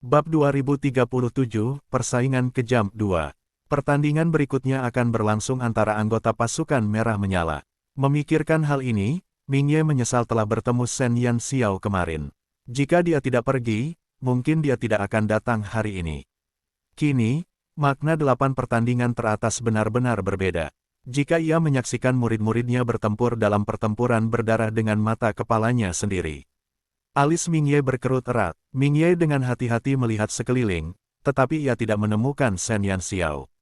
Bab 2037, Persaingan Kejam 2. Pertandingan berikutnya akan berlangsung antara anggota pasukan Merah Menyala. Memikirkan hal ini, Mingye menyesal telah bertemu Shen Yan Xiao kemarin. Jika dia tidak pergi, mungkin dia tidak akan datang hari ini. Kini, makna 8 pertandingan teratas benar-benar berbeda. Jika ia menyaksikan murid-muridnya bertempur dalam pertempuran berdarah dengan mata kepalanya sendiri. Alis Mingye berkerut erat. Mingye dengan hati-hati melihat sekeliling, tetapi ia tidak menemukan Shen Yan Xiao.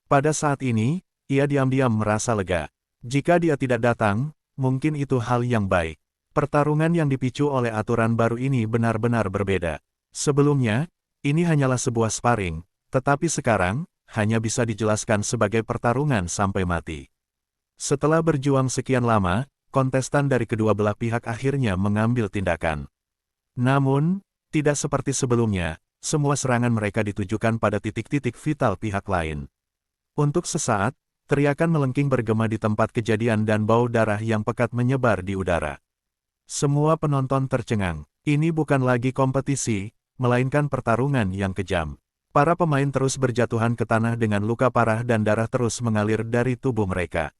Pada saat ini, ia diam-diam merasa lega. Jika dia tidak datang, mungkin itu hal yang baik. Pertarungan yang dipicu oleh aturan baru ini benar-benar berbeda. Sebelumnya, ini hanyalah sebuah sparring, tetapi sekarang, hanya bisa dijelaskan sebagai pertarungan sampai mati. Setelah berjuang sekian lama, kontestan dari kedua belah pihak akhirnya mengambil tindakan. Namun, tidak seperti sebelumnya, semua serangan mereka ditujukan pada titik-titik vital pihak lain. Untuk sesaat, teriakan melengking bergema di tempat kejadian dan bau darah yang pekat menyebar di udara. Semua penonton tercengang. Ini bukan lagi kompetisi, melainkan pertarungan yang kejam. Para pemain terus berjatuhan ke tanah dengan luka parah dan darah terus mengalir dari tubuh mereka.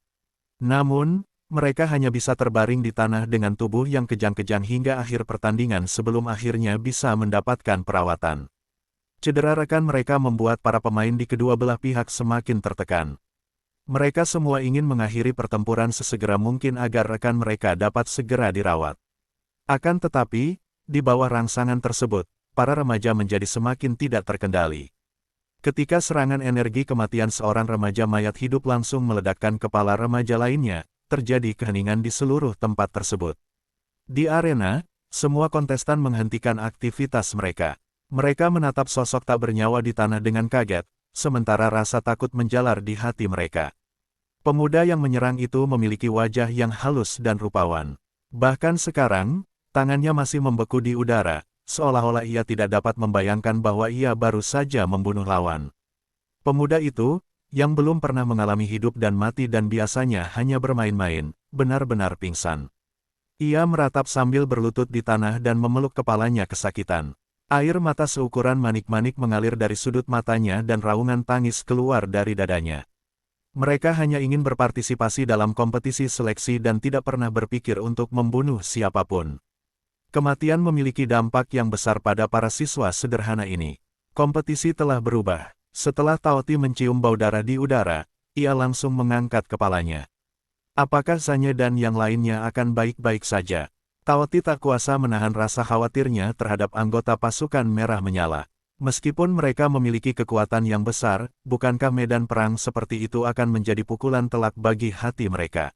Namun, mereka hanya bisa terbaring di tanah dengan tubuh yang kejang-kejang hingga akhir pertandingan sebelum akhirnya bisa mendapatkan perawatan. Cedera rekan mereka membuat para pemain di kedua belah pihak semakin tertekan. Mereka semua ingin mengakhiri pertempuran sesegera mungkin agar rekan mereka dapat segera dirawat. Akan tetapi, di bawah rangsangan tersebut, para remaja menjadi semakin tidak terkendali. Ketika serangan energi kematian seorang remaja mayat hidup langsung meledakkan kepala remaja lainnya, terjadi keheningan di seluruh tempat tersebut. Di arena, semua kontestan menghentikan aktivitas mereka. Mereka menatap sosok tak bernyawa di tanah dengan kaget, sementara rasa takut menjalar di hati mereka. Pemuda yang menyerang itu memiliki wajah yang halus dan rupawan. Bahkan sekarang, tangannya masih membeku di udara, seolah-olah ia tidak dapat membayangkan bahwa ia baru saja membunuh lawan. Pemuda itu, yang belum pernah mengalami hidup dan mati dan biasanya hanya bermain-main, benar-benar pingsan. Ia meratap sambil berlutut di tanah dan memeluk kepalanya kesakitan. Air mata seukuran manik-manik mengalir dari sudut matanya dan raungan tangis keluar dari dadanya. Mereka hanya ingin berpartisipasi dalam kompetisi seleksi dan tidak pernah berpikir untuk membunuh siapapun. Kematian memiliki dampak yang besar pada para siswa sederhana ini. Kompetisi telah berubah. Setelah Taoti mencium bau darah di udara, ia langsung mengangkat kepalanya. Apakah Zanye dan yang lainnya akan baik-baik saja? Taoti tak kuasa menahan rasa khawatirnya terhadap anggota pasukan Merah Menyala. Meskipun mereka memiliki kekuatan yang besar, bukankah medan perang seperti itu akan menjadi pukulan telak bagi hati mereka?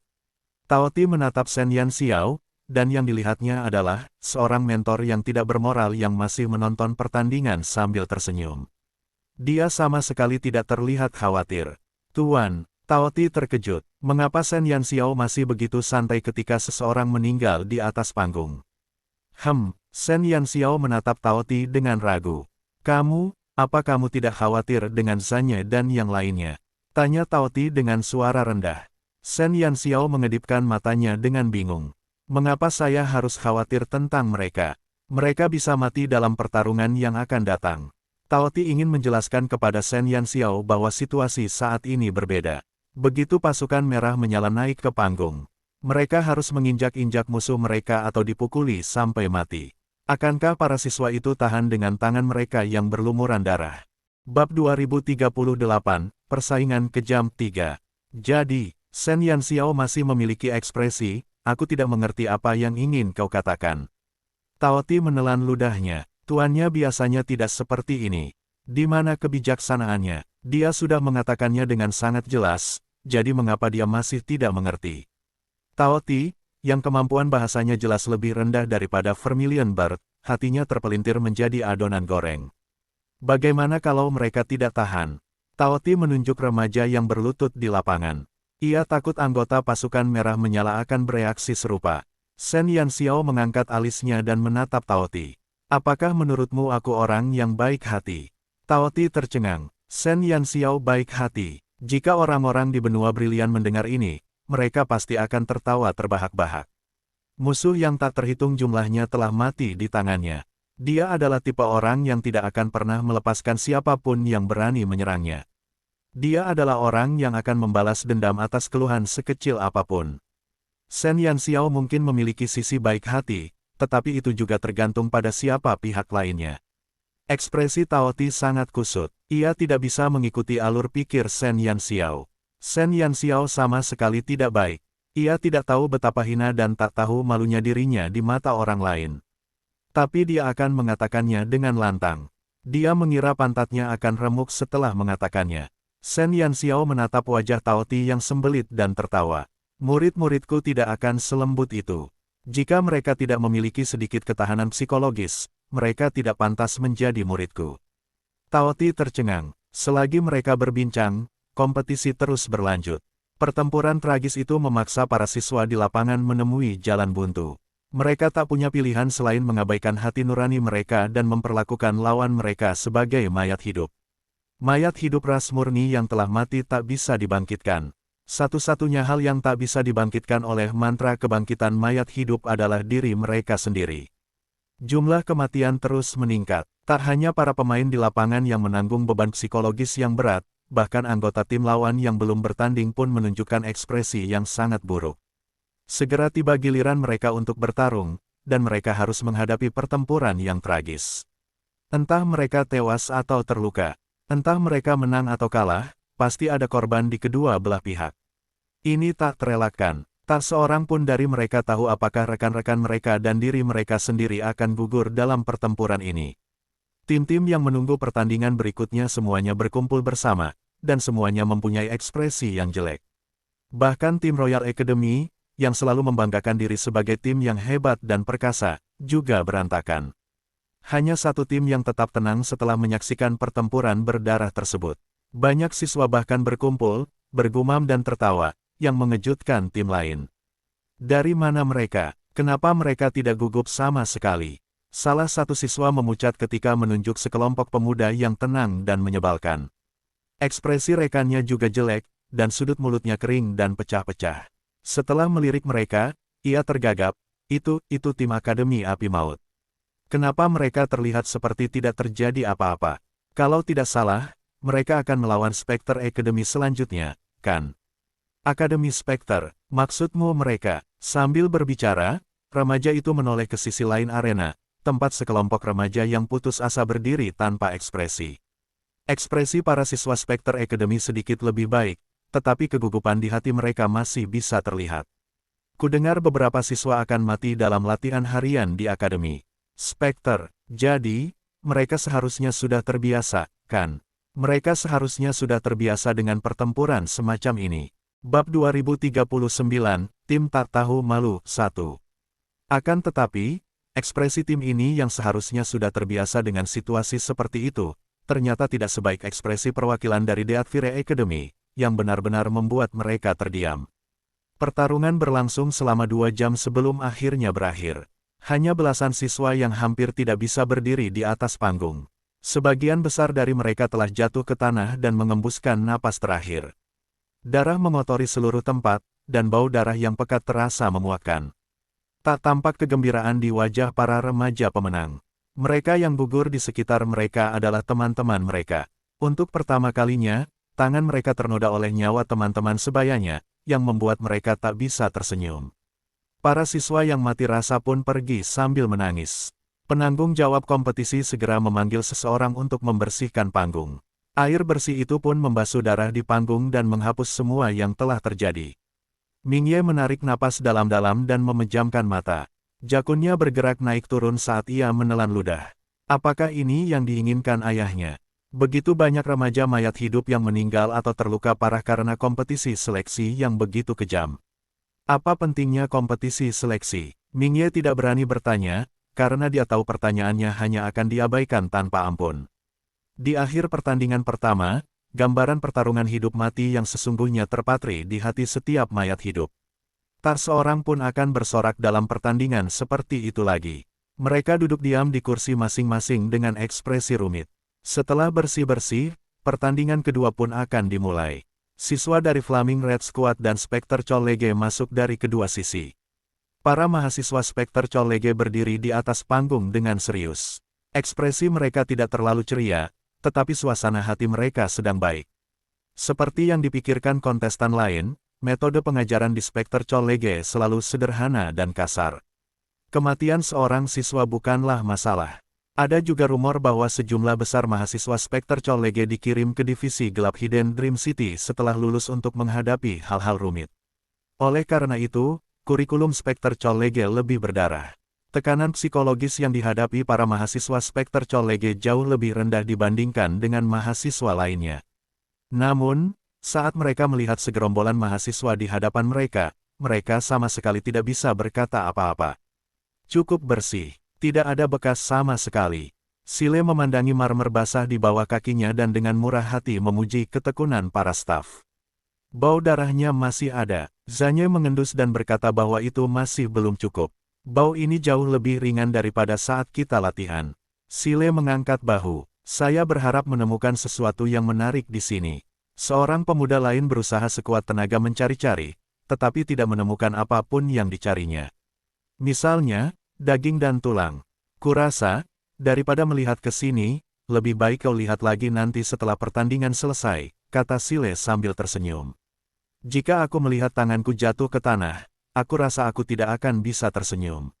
Taoti menatap Shen Yan Xiao, dan yang dilihatnya adalah seorang mentor yang tidak bermoral yang masih menonton pertandingan sambil tersenyum. Dia sama sekali tidak terlihat khawatir. Tuan, Taoti terkejut. Mengapa Shen Yan Xiao masih begitu santai ketika seseorang meninggal di atas panggung? Shen Yan Xiao menatap Taoti dengan ragu. Apa kamu tidak khawatir dengan Zanye dan yang lainnya? Tanya Taoti dengan suara rendah. Shen Yan Xiao mengedipkan matanya dengan bingung. Mengapa saya harus khawatir tentang mereka? Mereka bisa mati dalam pertarungan yang akan datang. Taoti ingin menjelaskan kepada Shen Yan Xiao bahwa situasi saat ini berbeda. Begitu pasukan Merah Menyala naik ke panggung, mereka harus menginjak-injak musuh mereka atau dipukuli sampai mati. Akankah para siswa itu tahan dengan tangan mereka yang berlumuran darah? Bab 2038, Persaingan Kejam 3. Jadi, Shen Yan Xiao masih memiliki ekspresi, aku tidak mengerti apa yang ingin kau katakan. Taoti menelan ludahnya. Tuannya biasanya tidak seperti ini. Di mana kebijaksanaannya? Dia sudah mengatakannya dengan sangat jelas, jadi mengapa dia masih tidak mengerti? Taoti, yang kemampuan bahasanya jelas lebih rendah daripada Vermilion Bird, hatinya terpelintir menjadi adonan goreng. Bagaimana kalau mereka tidak tahan? Taoti menunjuk remaja yang berlutut di lapangan. Ia takut anggota pasukan Merah Menyala akan bereaksi serupa. Shen Yan Xiao mengangkat alisnya dan menatap Taoti. Apakah menurutmu aku orang yang baik hati? Taoti tercengang. Shen Yan Xiao baik hati. Jika orang-orang di benua brilian mendengar ini, mereka pasti akan tertawa terbahak-bahak. Musuh yang tak terhitung jumlahnya telah mati di tangannya. Dia adalah tipe orang yang tidak akan pernah melepaskan siapapun yang berani menyerangnya. Dia adalah orang yang akan membalas dendam atas keluhan sekecil apapun. Shen Yanxiao mungkin memiliki sisi baik hati, tetapi itu juga tergantung pada siapa pihak lainnya. Ekspresi Tao Ti sangat kusut. Ia tidak bisa mengikuti alur pikir Shen Yanxiao. Shen Yanxiao sama sekali tidak baik. Ia tidak tahu betapa hina dan tak tahu malunya dirinya di mata orang lain. Tapi dia akan mengatakannya dengan lantang. Dia mengira pantatnya akan remuk setelah mengatakannya. Shen Yanxiao menatap wajah Tao Ti yang sembelit dan tertawa. Murid-muridku tidak akan selembut itu. Jika mereka tidak memiliki sedikit ketahanan psikologis, mereka tidak pantas menjadi muridku. Tao Ti tercengang. Selagi mereka berbincang, kompetisi terus berlanjut. Pertempuran tragis itu memaksa para siswa di lapangan menemui jalan buntu. Mereka tak punya pilihan selain mengabaikan hati nurani mereka dan memperlakukan lawan mereka sebagai mayat hidup. Mayat hidup ras murni yang telah mati tak bisa dibangkitkan. Satu-satunya hal yang tak bisa dibangkitkan oleh mantra kebangkitan mayat hidup adalah diri mereka sendiri. Jumlah kematian terus meningkat. Tak hanya para pemain di lapangan yang menanggung beban psikologis yang berat, bahkan anggota tim lawan yang belum bertanding pun menunjukkan ekspresi yang sangat buruk. Segera tiba giliran mereka untuk bertarung, dan mereka harus menghadapi pertempuran yang tragis. Entah mereka tewas atau terluka, entah mereka menang atau kalah, pasti ada korban di kedua belah pihak. Ini tak terelakkan. Tak seorang pun dari mereka tahu apakah rekan-rekan mereka dan diri mereka sendiri akan gugur dalam pertempuran ini. Tim-tim yang menunggu pertandingan berikutnya semuanya berkumpul bersama, dan semuanya mempunyai ekspresi yang jelek. Bahkan tim Royal Academy, yang selalu membanggakan diri sebagai tim yang hebat dan perkasa, juga berantakan. Hanya satu tim yang tetap tenang setelah menyaksikan pertempuran berdarah tersebut. Banyak siswa bahkan berkumpul, bergumam dan tertawa, yang mengejutkan tim lain. Dari mana mereka? Kenapa mereka tidak gugup sama sekali? Salah satu siswa memucat ketika menunjuk sekelompok pemuda yang tenang dan menyebalkan. Ekspresi rekannya juga jelek, dan sudut mulutnya kering dan pecah-pecah. Setelah melirik mereka, ia tergagap, itu tim Akademi Api Maut. Kenapa mereka terlihat seperti tidak terjadi apa-apa? Kalau tidak salah, mereka akan melawan Spectre Academy selanjutnya, kan? Akademi Spectre, maksudmu mereka? Sambil berbicara, remaja itu menoleh ke sisi lain arena, tempat sekelompok remaja yang putus asa berdiri tanpa ekspresi. Ekspresi para siswa Spectre Academy sedikit lebih baik, tetapi kegugupan di hati mereka masih bisa terlihat. Kudengar beberapa siswa akan mati dalam latihan harian di Akademi Spectre. Jadi, mereka seharusnya sudah terbiasa, kan? Mereka seharusnya sudah terbiasa dengan pertempuran semacam ini. Bab 2039, Tim Tak Tahu Malu 1. Akan tetapi, ekspresi tim ini yang seharusnya sudah terbiasa dengan situasi seperti itu, ternyata tidak sebaik ekspresi perwakilan dari Deathfire Academy, yang benar-benar membuat mereka terdiam. Pertarungan berlangsung selama 2 jam sebelum akhirnya berakhir. Hanya belasan siswa yang hampir tidak bisa berdiri di atas panggung. Sebagian besar dari mereka telah jatuh ke tanah dan mengembuskan napas terakhir. Darah mengotori seluruh tempat, dan bau darah yang pekat terasa memuakkan. Tak tampak kegembiraan di wajah para remaja pemenang. Mereka yang gugur di sekitar mereka adalah teman-teman mereka. Untuk pertama kalinya, tangan mereka ternoda oleh nyawa teman-teman sebayanya, yang membuat mereka tak bisa tersenyum. Para siswa yang mati rasa pun pergi sambil menangis. Penanggung jawab kompetisi segera memanggil seseorang untuk membersihkan panggung. Air bersih itu pun membasuh darah di panggung dan menghapus semua yang telah terjadi. Mingye menarik napas dalam-dalam dan memejamkan mata. Jakunnya bergerak naik turun saat ia menelan ludah. Apakah ini yang diinginkan ayahnya? Begitu banyak remaja mayat hidup yang meninggal atau terluka parah karena kompetisi seleksi yang begitu kejam. Apa pentingnya kompetisi seleksi? Mingye tidak berani bertanya, karena dia tahu pertanyaannya hanya akan diabaikan tanpa ampun. Di akhir pertandingan pertama, gambaran pertarungan hidup mati yang sesungguhnya terpatri di hati setiap mayat hidup. Tak seorang pun akan bersorak dalam pertandingan seperti itu lagi. Mereka duduk diam di kursi masing-masing dengan ekspresi rumit. Setelah bersih-bersih, pertandingan kedua pun akan dimulai. Siswa dari Flaming Red Squad dan Spectre College masuk dari kedua sisi. Para mahasiswa Spectre College berdiri di atas panggung dengan serius. Ekspresi mereka tidak terlalu ceria, tetapi suasana hati mereka sedang baik. Seperti yang dipikirkan kontestan lain, metode pengajaran di Spectre College selalu sederhana dan kasar. Kematian seorang siswa bukanlah masalah. Ada juga rumor bahwa sejumlah besar mahasiswa Spectre College dikirim ke divisi gelap Hidden Dream City setelah lulus untuk menghadapi hal-hal rumit. Oleh karena itu, kurikulum Spectre College lebih berdarah. Tekanan psikologis yang dihadapi para mahasiswa Spectre College jauh lebih rendah dibandingkan dengan mahasiswa lainnya. Namun, saat mereka melihat segerombolan mahasiswa di hadapan mereka, mereka sama sekali tidak bisa berkata apa-apa. Cukup bersih. Tidak ada bekas sama sekali. Sile memandangi marmer basah di bawah kakinya dan dengan murah hati memuji ketekunan para staf. Bau darahnya masih ada. Zanye mengendus dan berkata bahwa itu masih belum cukup. Bau ini jauh lebih ringan daripada saat kita latihan. Sile mengangkat bahu. Saya berharap menemukan sesuatu yang menarik di sini. Seorang pemuda lain berusaha sekuat tenaga mencari-cari, tetapi tidak menemukan apapun yang dicarinya. Misalnya, daging dan tulang. Kurasa, daripada melihat ke sini, lebih baik kau lihat lagi nanti setelah pertandingan selesai, kata Sile sambil tersenyum. Jika aku melihat tanganku jatuh ke tanah, aku rasa aku tidak akan bisa tersenyum.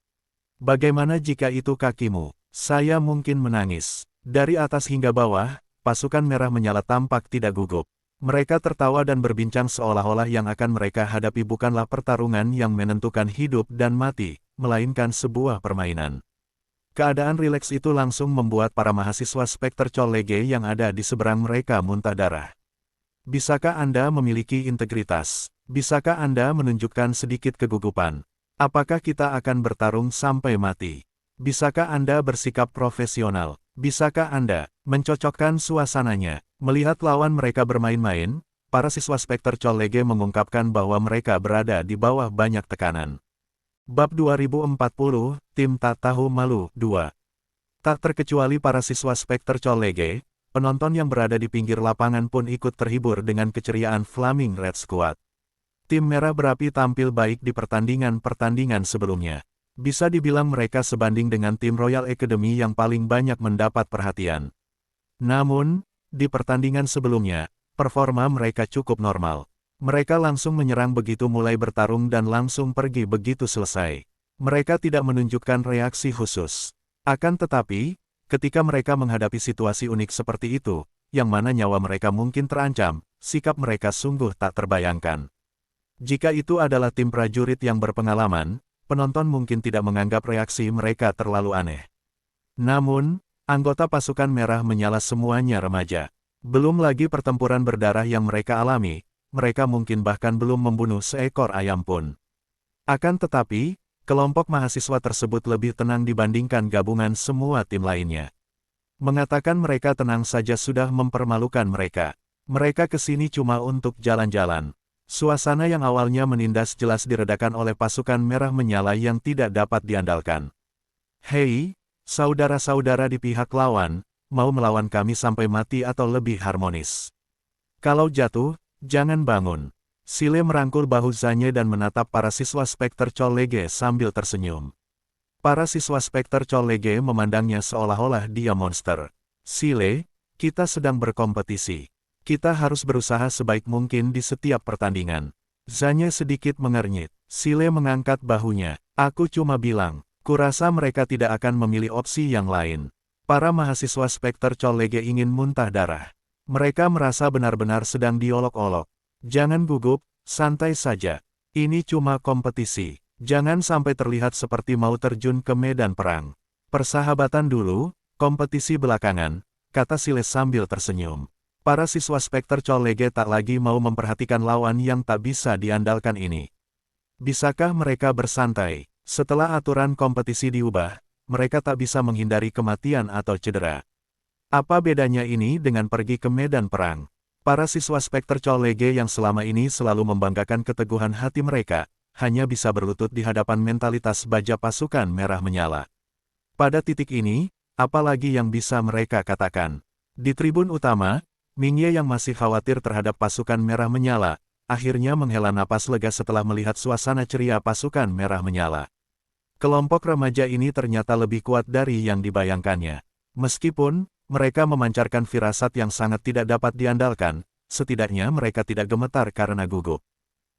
Bagaimana jika itu kakimu? Saya mungkin menangis. Dari atas hingga bawah, pasukan merah menyala tampak tidak gugup. Mereka tertawa dan berbincang seolah-olah yang akan mereka hadapi bukanlah pertarungan yang menentukan hidup dan mati, melainkan sebuah permainan. Keadaan rileks itu langsung membuat para mahasiswa Spectre College yang ada di seberang mereka muntah darah. Bisakah Anda memiliki integritas? Bisakah Anda menunjukkan sedikit kegugupan? Apakah kita akan bertarung sampai mati? Bisakah Anda bersikap profesional? Bisakah Anda mencocokkan suasananya? Melihat lawan mereka bermain-main, para siswa Spectre College mengungkapkan bahwa mereka berada di bawah banyak tekanan. Bab 2040, Tim Tak Tahu Malu, 2. Tak terkecuali para siswa Spectre College, penonton yang berada di pinggir lapangan pun ikut terhibur dengan keceriaan Flaming Red Squad. Tim Merah Berapi tampil baik di pertandingan-pertandingan sebelumnya. Bisa dibilang mereka sebanding dengan tim Royal Academy yang paling banyak mendapat perhatian. Namun, di pertandingan sebelumnya, performa mereka cukup normal. Mereka langsung menyerang begitu mulai bertarung dan langsung pergi begitu selesai. Mereka tidak menunjukkan reaksi khusus. Akan tetapi, ketika mereka menghadapi situasi unik seperti itu, yang mana nyawa mereka mungkin terancam, sikap mereka sungguh tak terbayangkan. Jika itu adalah tim prajurit yang berpengalaman, penonton mungkin tidak menganggap reaksi mereka terlalu aneh. Namun, anggota pasukan merah menyala semuanya remaja. Belum lagi pertempuran berdarah yang mereka alami, mereka mungkin bahkan belum membunuh seekor ayam pun. Akan tetapi, kelompok mahasiswa tersebut lebih tenang dibandingkan gabungan semua tim lainnya. Mengatakan mereka tenang saja sudah mempermalukan mereka. Mereka ke sini cuma untuk jalan-jalan. Suasana yang awalnya menindas jelas diredakan oleh pasukan merah menyala yang tidak dapat diandalkan. Hei, saudara-saudara di pihak lawan, mau melawan kami sampai mati atau lebih harmonis? Kalau jatuh, jangan bangun. Sile merangkul bahu Zanye dan menatap para siswa Spectre College sambil tersenyum. Para siswa Spectre College memandangnya seolah-olah dia monster. Sile, kita sedang berkompetisi. Kita harus berusaha sebaik mungkin di setiap pertandingan. Zanye sedikit mengernyit. Sile mengangkat bahunya. Aku cuma bilang, kurasa mereka tidak akan memilih opsi yang lain. Para mahasiswa Spectre College ingin muntah darah. Mereka merasa benar-benar sedang diolok-olok. Jangan gugup, santai saja. Ini cuma kompetisi. Jangan sampai terlihat seperti mau terjun ke medan perang. Persahabatan dulu, kompetisi belakangan, kata Sile sambil tersenyum. Para siswa Spectre College tak lagi mau memperhatikan lawan yang tak bisa diandalkan ini. Bisakah mereka bersantai? Setelah aturan kompetisi diubah, mereka tak bisa menghindari kematian atau cedera. Apa bedanya ini dengan pergi ke medan perang? Para siswa Spectre College yang selama ini selalu membanggakan keteguhan hati mereka, hanya bisa berlutut di hadapan mentalitas baja pasukan merah menyala. Pada titik ini, apalagi yang bisa mereka katakan? Di tribun utama, Mingye yang masih khawatir terhadap pasukan merah menyala, akhirnya menghela napas lega setelah melihat suasana ceria pasukan merah menyala. Kelompok remaja ini ternyata lebih kuat dari yang dibayangkannya. Meskipun mereka memancarkan firasat yang sangat tidak dapat diandalkan, setidaknya mereka tidak gemetar karena gugup.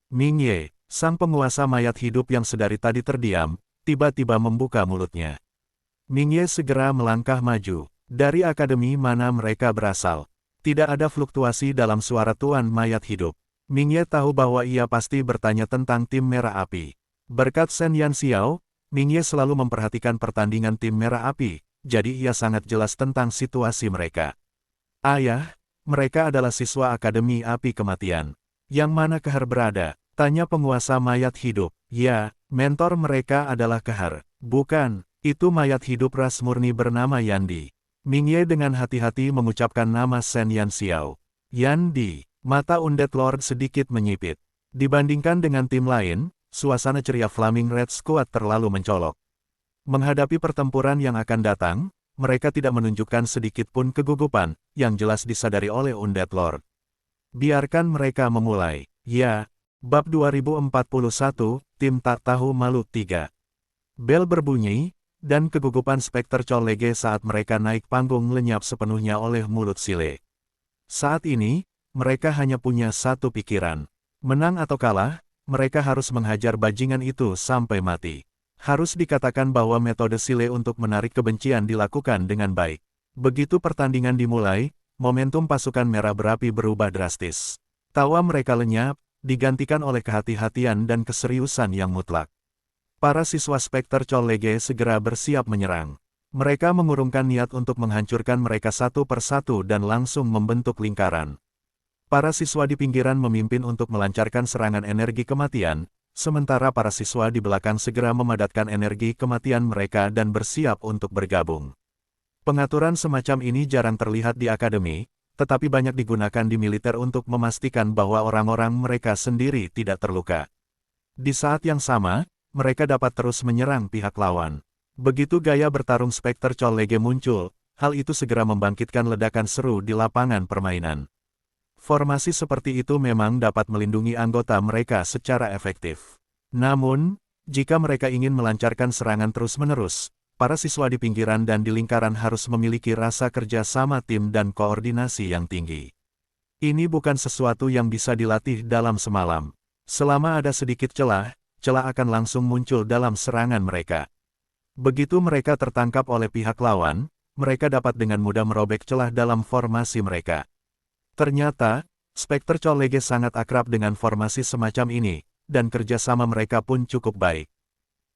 Ming Ye, sang penguasa mayat hidup yang sedari tadi terdiam, tiba-tiba membuka mulutnya. Ming Ye segera melangkah maju. Dari akademi mana mereka berasal? Tidak ada fluktuasi dalam suara tuan mayat hidup. Ming Ye tahu bahwa ia pasti bertanya tentang tim merah api. Berkat Shen Yanxiao, Ming Ye selalu memperhatikan pertandingan tim merah api, jadi ia sangat jelas tentang situasi mereka. Ayah, mereka adalah siswa Akademi Api Kematian. Yang mana Kehar berada? Tanya penguasa mayat hidup. Ya, mentor mereka adalah Kehar. Bukan, itu mayat hidup ras murni bernama Yandi. Ming Ye dengan hati-hati mengucapkan nama Shen Yanxiao. Yandi, mata Undead Lord sedikit menyipit. Dibandingkan dengan tim lain, suasana ceria Flaming Red Squad terlalu mencolok. Menghadapi pertempuran yang akan datang, mereka tidak menunjukkan sedikit pun kegugupan, yang jelas disadari oleh Undead Lord. Biarkan mereka memulai. Ya, bab 2041, tim tak tahu malu 3. Bel berbunyi, dan kegugupan Spekter Colege saat mereka naik panggung lenyap sepenuhnya oleh mulut Sile. Saat ini, mereka hanya punya satu pikiran. Menang atau kalah, mereka harus menghajar bajingan itu sampai mati. Harus dikatakan bahwa metode Sile untuk menarik kebencian dilakukan dengan baik. Begitu pertandingan dimulai, momentum pasukan merah berapi berubah drastis. Tawa mereka lenyap, digantikan oleh kehati-hatian dan keseriusan yang mutlak. Para siswa Spekter Colege segera bersiap menyerang. Mereka mengurungkan niat untuk menghancurkan mereka satu persatu dan langsung membentuk lingkaran. Para siswa di pinggiran memimpin untuk melancarkan serangan energi kematian, sementara para siswa di belakang segera memadatkan energi kematian mereka dan bersiap untuk bergabung. Pengaturan semacam ini jarang terlihat di akademi, tetapi banyak digunakan di militer untuk memastikan bahwa orang-orang mereka sendiri tidak terluka. Di saat yang sama, mereka dapat terus menyerang pihak lawan. Begitu gaya bertarung Spekter Colege muncul, hal itu segera membangkitkan ledakan seru di lapangan permainan. Formasi seperti itu memang dapat melindungi anggota mereka secara efektif. Namun, jika mereka ingin melancarkan serangan terus-menerus, para siswa di pinggiran dan di lingkaran harus memiliki rasa kerja sama tim dan koordinasi yang tinggi. Ini bukan sesuatu yang bisa dilatih dalam semalam. Selama ada sedikit celah akan langsung muncul dalam serangan mereka. Begitu mereka tertangkap oleh pihak lawan, mereka dapat dengan mudah merobek celah dalam formasi mereka. Ternyata, Spekter Colege sangat akrab dengan formasi semacam ini, dan kerjasama mereka pun cukup baik.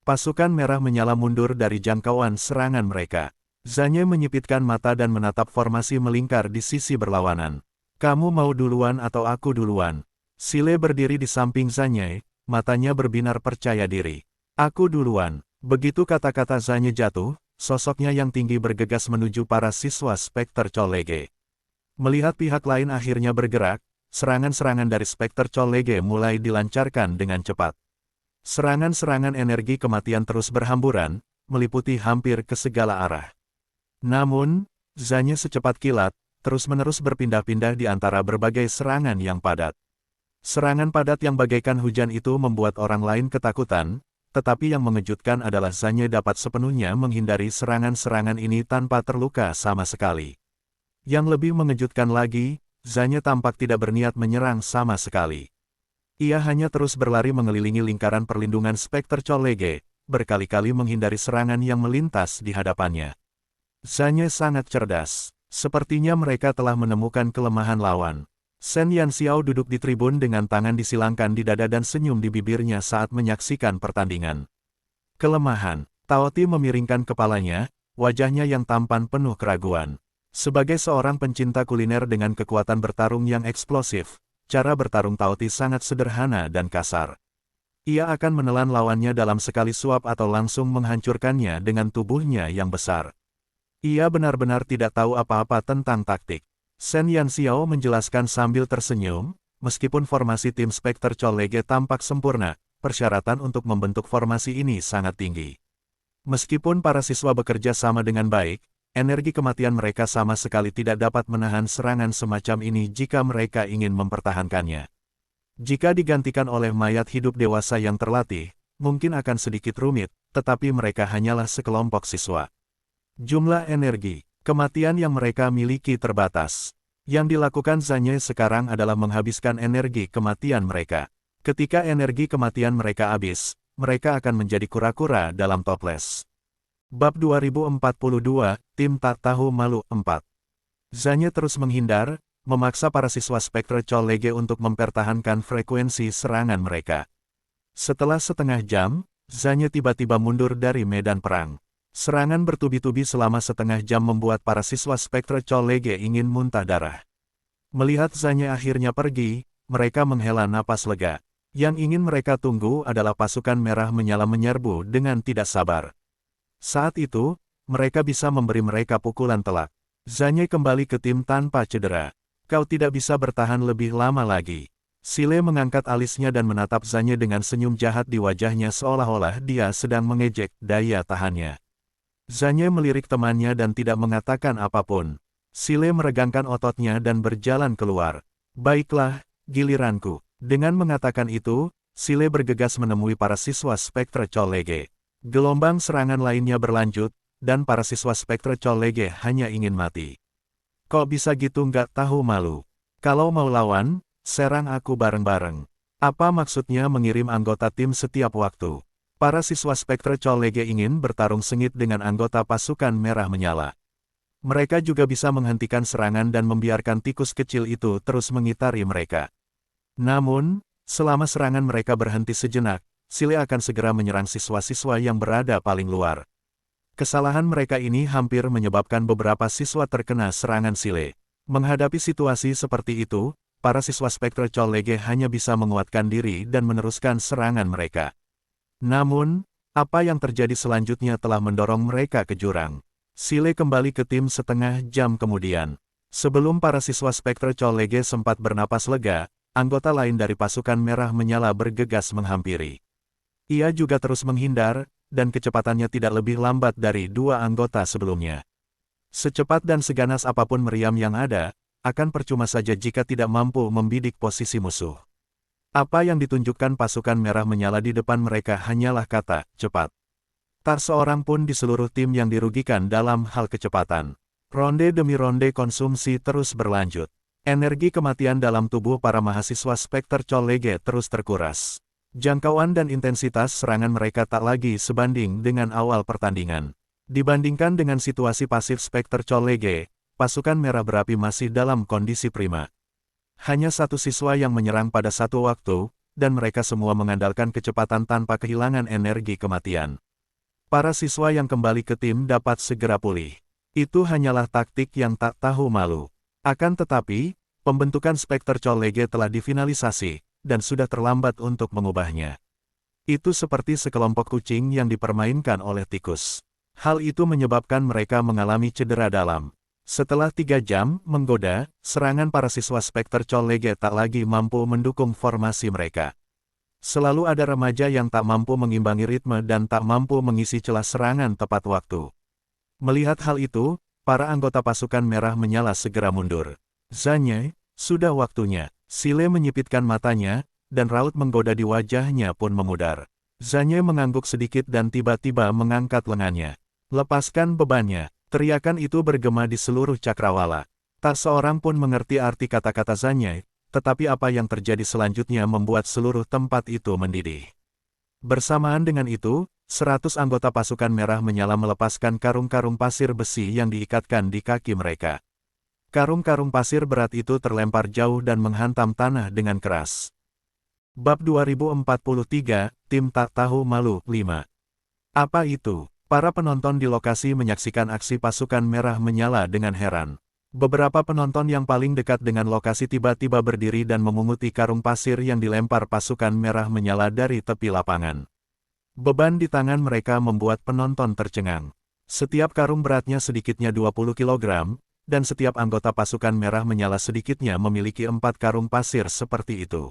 Pasukan merah menyala mundur dari jangkauan serangan mereka. Zanye menyipitkan mata dan menatap formasi melingkar di sisi berlawanan. Kamu mau duluan atau aku duluan? Sile berdiri di samping Zanye, matanya berbinar percaya diri. Aku duluan. Begitu kata-kata Zanye jatuh, sosoknya yang tinggi bergegas menuju para siswa Spekter Colege. Melihat pihak lain akhirnya bergerak, serangan-serangan dari Spekter Colege mulai dilancarkan dengan cepat. Serangan-serangan energi kematian terus berhamburan, meliputi hampir ke segala arah. Namun, Zanye secepat kilat, terus-menerus berpindah-pindah di antara berbagai serangan yang padat. Serangan padat yang bagaikan hujan itu membuat orang lain ketakutan, tetapi yang mengejutkan adalah Zanye dapat sepenuhnya menghindari serangan-serangan ini tanpa terluka sama sekali. Yang lebih mengejutkan lagi, Zanye tampak tidak berniat menyerang sama sekali. Ia hanya terus berlari mengelilingi lingkaran perlindungan Spekter Colege, berkali-kali menghindari serangan yang melintas di hadapannya. Zanye sangat cerdas. Sepertinya mereka telah menemukan kelemahan lawan. Shen Yanxiao duduk di tribun dengan tangan disilangkan di dada dan senyum di bibirnya saat menyaksikan pertandingan. Kelemahan. Tao Ti memiringkan kepalanya, wajahnya yang tampan penuh keraguan. Sebagai seorang pencinta kuliner dengan kekuatan bertarung yang eksplosif, cara bertarung Tao Ti sangat sederhana dan kasar. Ia akan menelan lawannya dalam sekali suap atau langsung menghancurkannya dengan tubuhnya yang besar. Ia benar-benar tidak tahu apa-apa tentang taktik. Shen Yanxiao menjelaskan sambil tersenyum, meskipun formasi tim Spekter Colege tampak sempurna, persyaratan untuk membentuk formasi ini sangat tinggi. Meskipun para siswa bekerja sama dengan baik, energi kematian mereka sama sekali tidak dapat menahan serangan semacam ini jika mereka ingin mempertahankannya. Jika digantikan oleh mayat hidup dewasa yang terlatih, mungkin akan sedikit rumit, tetapi mereka hanyalah sekelompok siswa. Jumlah energi. Kematian yang mereka miliki terbatas. Yang dilakukan Zanye sekarang adalah menghabiskan energi kematian mereka. Ketika energi kematian mereka habis, mereka akan menjadi kura-kura dalam toples. Bab 2042, Tim Tak Tahu Malu 4. Zanye terus menghindar, memaksa para siswa Spektre College untuk mempertahankan frekuensi serangan mereka. Setelah setengah jam, Zanye tiba-tiba mundur dari medan perang. Serangan bertubi-tubi selama setengah jam membuat para siswa Spektre College ingin muntah darah. Melihat Zanye akhirnya pergi, mereka menghela napas lega. Yang ingin mereka tunggu adalah pasukan merah menyala menyerbu dengan tidak sabar. Saat itu, mereka bisa memberi mereka pukulan telak. Zanye kembali ke tim tanpa cedera. Kau tidak bisa bertahan lebih lama lagi. Sile mengangkat alisnya dan menatap Zanye dengan senyum jahat di wajahnya seolah-olah dia sedang mengejek daya tahannya. Zanye melirik temannya dan tidak mengatakan apapun. Sile meregangkan ototnya dan berjalan keluar. Baiklah, giliranku. Dengan mengatakan itu, Sile bergegas menemui para siswa Spektre College. Gelombang serangan lainnya berlanjut, dan para siswa Spektre College hanya ingin mati. Kok bisa gitu nggak tahu malu? Kalau mau lawan, serang aku bareng-bareng. Apa maksudnya mengirim anggota tim setiap waktu? Para siswa Spektre College ingin bertarung sengit dengan anggota pasukan merah menyala. Mereka juga bisa menghentikan serangan dan membiarkan tikus kecil itu terus mengitari mereka. Namun, selama serangan mereka berhenti sejenak, Sile akan segera menyerang siswa-siswa yang berada paling luar. Kesalahan mereka ini hampir menyebabkan beberapa siswa terkena serangan Sile. Menghadapi situasi seperti itu, para siswa Spektre College hanya bisa menguatkan diri dan meneruskan serangan mereka. Namun, apa yang terjadi selanjutnya telah mendorong mereka ke jurang. Sile kembali ke tim setengah jam kemudian. Sebelum para siswa Spektre College sempat bernapas lega, anggota lain dari pasukan merah menyala bergegas menghampiri. Ia juga terus menghindar, dan kecepatannya tidak lebih lambat dari dua anggota sebelumnya. Secepat dan seganas apapun meriam yang ada, akan percuma saja jika tidak mampu membidik posisi musuh. Apa yang ditunjukkan pasukan merah menyala di depan mereka hanyalah kata, cepat. Tak seorang pun di seluruh tim yang dirugikan dalam hal kecepatan. Ronde demi ronde konsumsi terus berlanjut. Energi kematian dalam tubuh para mahasiswa Spektre College terus terkuras. Jangkauan dan intensitas serangan mereka tak lagi sebanding dengan awal pertandingan. Dibandingkan dengan situasi pasif Spektre College, pasukan merah berapi masih dalam kondisi prima. Hanya satu siswa yang menyerang pada satu waktu, dan mereka semua mengandalkan kecepatan tanpa kehilangan energi kematian. Para siswa yang kembali ke tim dapat segera pulih. Itu hanyalah taktik yang tak tahu malu. Akan tetapi, pembentukan Spektre College telah difinalisasi, dan sudah terlambat untuk mengubahnya. Itu seperti sekelompok kucing yang dipermainkan oleh tikus. Hal itu menyebabkan mereka mengalami cedera dalam. Setelah 3 jam menggoda, serangan para siswa Spektre College tak lagi mampu mendukung formasi mereka. Selalu ada remaja yang tak mampu mengimbangi ritme dan tak mampu mengisi celah serangan tepat waktu. Melihat hal itu, para anggota pasukan merah menyala segera mundur. Zanye, sudah waktunya. Sile menyipitkan matanya, dan raut menggoda di wajahnya pun memudar. Zanye mengangguk sedikit dan tiba-tiba mengangkat lengannya. Lepaskan bebannya. Teriakan itu bergema di seluruh cakrawala. Tak seorang pun mengerti arti kata-kata Zanye, tetapi apa yang terjadi selanjutnya membuat seluruh tempat itu mendidih. Bersamaan dengan itu, 100 anggota pasukan merah menyala melepaskan karung-karung pasir besi yang diikatkan di kaki mereka. Karung-karung pasir berat itu terlempar jauh dan menghantam tanah dengan keras. Bab 2043, Tim Tak Tahu Malu 5. Apa itu? Para penonton di lokasi menyaksikan aksi pasukan merah menyala dengan heran. Beberapa penonton yang paling dekat dengan lokasi tiba-tiba berdiri dan memunguti karung pasir yang dilempar pasukan merah menyala dari tepi lapangan. Beban di tangan mereka membuat penonton tercengang. Setiap karung beratnya sedikitnya 20 kg, dan setiap anggota pasukan merah menyala sedikitnya memiliki 4 karung pasir seperti itu.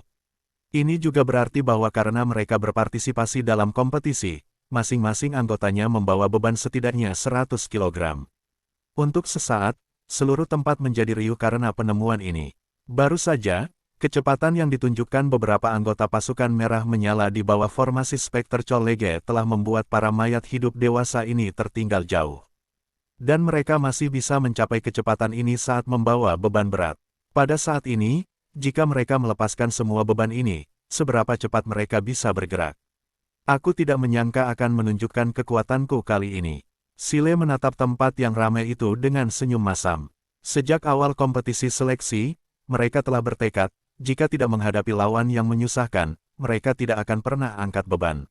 Ini juga berarti bahwa karena mereka berpartisipasi dalam kompetisi, masing-masing anggotanya membawa beban setidaknya 100 kg. Untuk sesaat, seluruh tempat menjadi riuh karena penemuan ini. Baru saja, kecepatan yang ditunjukkan beberapa anggota pasukan merah menyala di bawah formasi Spektre College telah membuat para mayat hidup dewasa ini tertinggal jauh. Dan mereka masih bisa mencapai kecepatan ini saat membawa beban berat. Pada saat ini, jika mereka melepaskan semua beban ini, seberapa cepat mereka bisa bergerak? Aku tidak menyangka akan menunjukkan kekuatanku kali ini. Sile menatap tempat yang ramai itu dengan senyum masam. Sejak awal kompetisi seleksi, mereka telah bertekad, jika tidak menghadapi lawan yang menyusahkan, mereka tidak akan pernah angkat beban.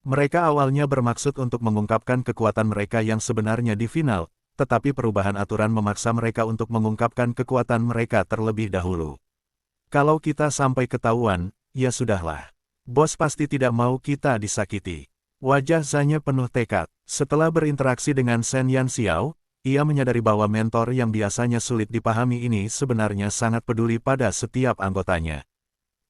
Mereka awalnya bermaksud untuk mengungkapkan kekuatan mereka yang sebenarnya di final, tetapi perubahan aturan memaksa mereka untuk mengungkapkan kekuatan mereka terlebih dahulu. Kalau kita sampai ketahuan, ya sudahlah. Bos pasti tidak mau kita disakiti. Wajah Zanya penuh tekad. Setelah berinteraksi dengan Shen Yanxiao, ia menyadari bahwa mentor yang biasanya sulit dipahami ini sebenarnya sangat peduli pada setiap anggotanya.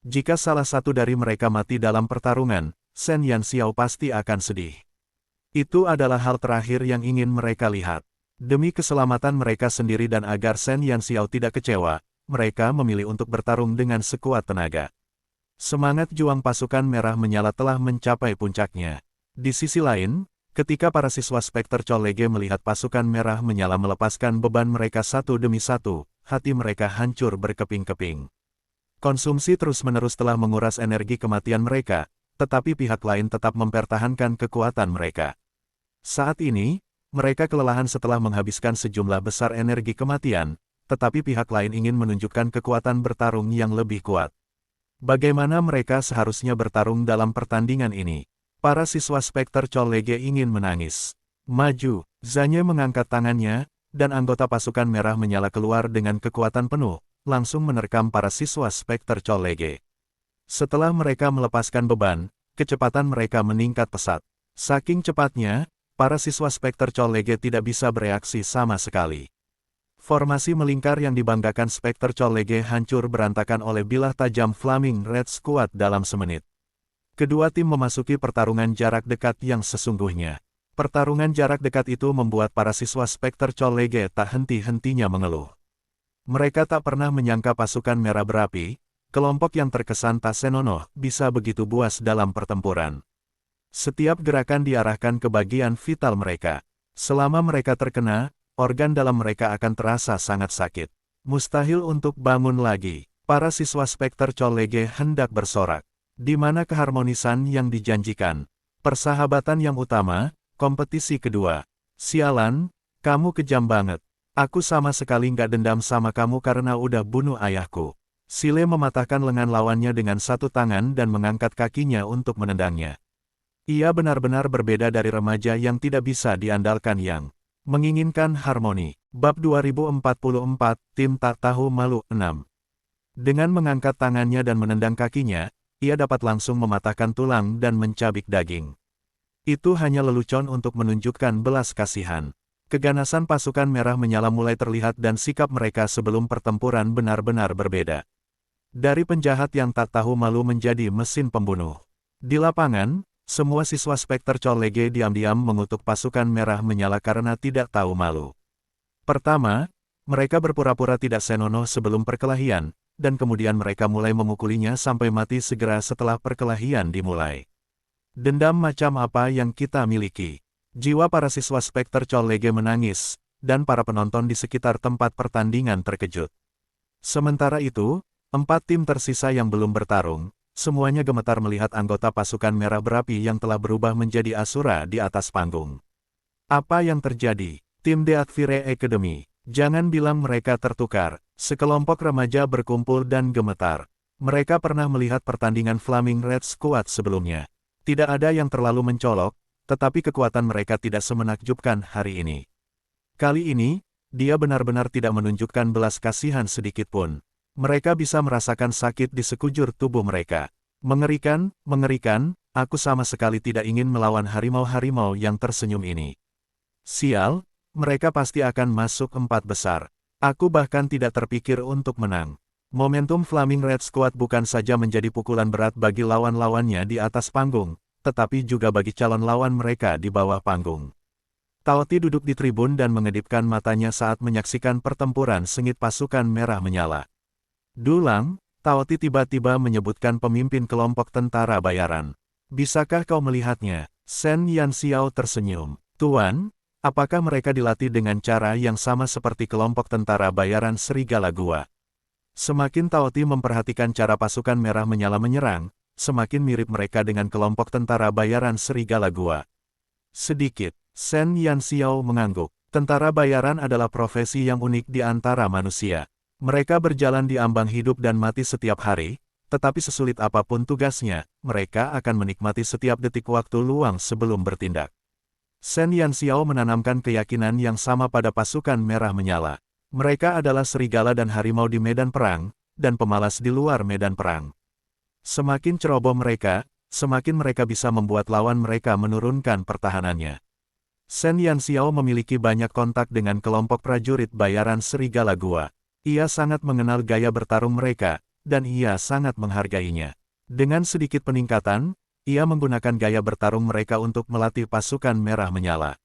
Jika salah satu dari mereka mati dalam pertarungan, Shen Yanxiao pasti akan sedih. Itu adalah hal terakhir yang ingin mereka lihat. Demi keselamatan mereka sendiri dan agar Shen Yanxiao tidak kecewa, mereka memilih untuk bertarung dengan sekuat tenaga. Semangat juang pasukan merah menyala telah mencapai puncaknya. Di sisi lain, ketika para siswa Spekter Colege melihat pasukan merah menyala melepaskan beban mereka satu demi satu, hati mereka hancur berkeping-keping. Konsumsi terus-menerus telah menguras energi kematian mereka, tetapi pihak lain tetap mempertahankan kekuatan mereka. Saat ini, mereka kelelahan setelah menghabiskan sejumlah besar energi kematian, tetapi pihak lain ingin menunjukkan kekuatan bertarung yang lebih kuat. Bagaimana mereka seharusnya bertarung dalam pertandingan ini? Para siswa Spekter Colege ingin menangis. Maju, Zanya mengangkat tangannya, dan anggota pasukan merah menyala keluar dengan kekuatan penuh, langsung menerkam para siswa Spekter Colege. Setelah mereka melepaskan beban, kecepatan mereka meningkat pesat. Saking cepatnya, para siswa Spekter Colege tidak bisa bereaksi sama sekali. Formasi melingkar yang dibanggakan Spekter Colege hancur berantakan oleh bilah tajam Flaming Red Squad dalam semenit. Kedua tim memasuki pertarungan jarak dekat yang sesungguhnya. Pertarungan jarak dekat itu membuat para siswa Spekter Colege tak henti-hentinya mengeluh. Mereka tak pernah menyangka pasukan merah berapi, kelompok yang terkesan tak senonoh, bisa begitu buas dalam pertempuran. Setiap gerakan diarahkan ke bagian vital mereka. Selama mereka terkena, organ dalam mereka akan terasa sangat sakit. Mustahil untuk bangun lagi. Para siswa Spekter Colege hendak bersorak. Di mana keharmonisan yang dijanjikan? Persahabatan yang utama, kompetisi kedua. Sialan, kamu kejam banget. Aku sama sekali nggak dendam sama kamu karena udah bunuh ayahku. Sile mematahkan lengan lawannya dengan satu tangan dan mengangkat kakinya untuk menendangnya. Ia benar-benar berbeda dari remaja yang tidak bisa diandalkan yang menginginkan harmoni. Bab 2044, Tim Tak Tahu Malu 6. Dengan mengangkat tangannya dan menendang kakinya, ia dapat langsung mematahkan tulang dan mencabik daging. Itu hanya lelucon untuk menunjukkan belas kasihan. Keganasan pasukan merah menyala mulai terlihat dan sikap mereka sebelum pertempuran benar-benar berbeda. Dari penjahat yang tak tahu malu menjadi mesin pembunuh. Di lapangan, semua siswa Spekter Colege diam-diam mengutuk pasukan merah menyala karena tidak tahu malu. Pertama, mereka berpura-pura tidak senonoh sebelum perkelahian, dan kemudian mereka mulai memukulinya sampai mati segera setelah perkelahian dimulai. Dendam macam apa yang kita miliki? Jiwa para siswa Spekter Colege menangis, dan para penonton di sekitar tempat pertandingan terkejut. Sementara itu, 4 tim tersisa yang belum bertarung, semuanya gemetar melihat anggota pasukan merah berapi yang telah berubah menjadi Asura di atas panggung. Apa yang terjadi? Tim The Advire Academy. Jangan bilang mereka tertukar. Sekelompok remaja berkumpul dan gemetar. Mereka pernah melihat pertandingan Flaming Red Squad sebelumnya. Tidak ada yang terlalu mencolok, tetapi kekuatan mereka tidak semenakjubkan hari ini. Kali ini, dia benar-benar tidak menunjukkan belas kasihan sedikitpun. Mereka bisa merasakan sakit di sekujur tubuh mereka. Mengerikan, mengerikan, aku sama sekali tidak ingin melawan harimau-harimau yang tersenyum ini. Sial, mereka pasti akan masuk 4 besar. Aku bahkan tidak terpikir untuk menang. Momentum Flaming Red Squad bukan saja menjadi pukulan berat bagi lawan-lawannya di atas panggung, tetapi juga bagi calon lawan mereka di bawah panggung. Taoti duduk di tribun dan mengedipkan matanya saat menyaksikan pertempuran sengit pasukan merah menyala. Dulang, Taoti tiba-tiba menyebutkan pemimpin kelompok tentara bayaran. Bisakah kau melihatnya? Shen Yanxiao tersenyum. Tuan, Apakah mereka dilatih dengan cara yang sama seperti kelompok tentara bayaran Serigala Gua? Semakin Taoti memperhatikan cara pasukan merah menyala menyerang, semakin mirip mereka dengan kelompok tentara bayaran Serigala Gua. Sedikit, Shen Yanxiao mengangguk. Tentara bayaran adalah profesi yang unik di antara manusia. Mereka berjalan di ambang hidup dan mati setiap hari, tetapi sesulit apapun tugasnya, mereka akan menikmati setiap detik waktu luang sebelum bertindak. Shen Yanxiao menanamkan keyakinan yang sama pada pasukan merah menyala. Mereka adalah serigala dan harimau di medan perang, dan pemalas di luar medan perang. Semakin ceroboh mereka, semakin mereka bisa membuat lawan mereka menurunkan pertahanannya. Shen Yanxiao memiliki banyak kontak dengan kelompok prajurit bayaran Serigala Gua. Ia sangat mengenal gaya bertarung mereka, dan ia sangat menghargainya. Dengan sedikit peningkatan, ia menggunakan gaya bertarung mereka untuk melatih pasukan merah menyala.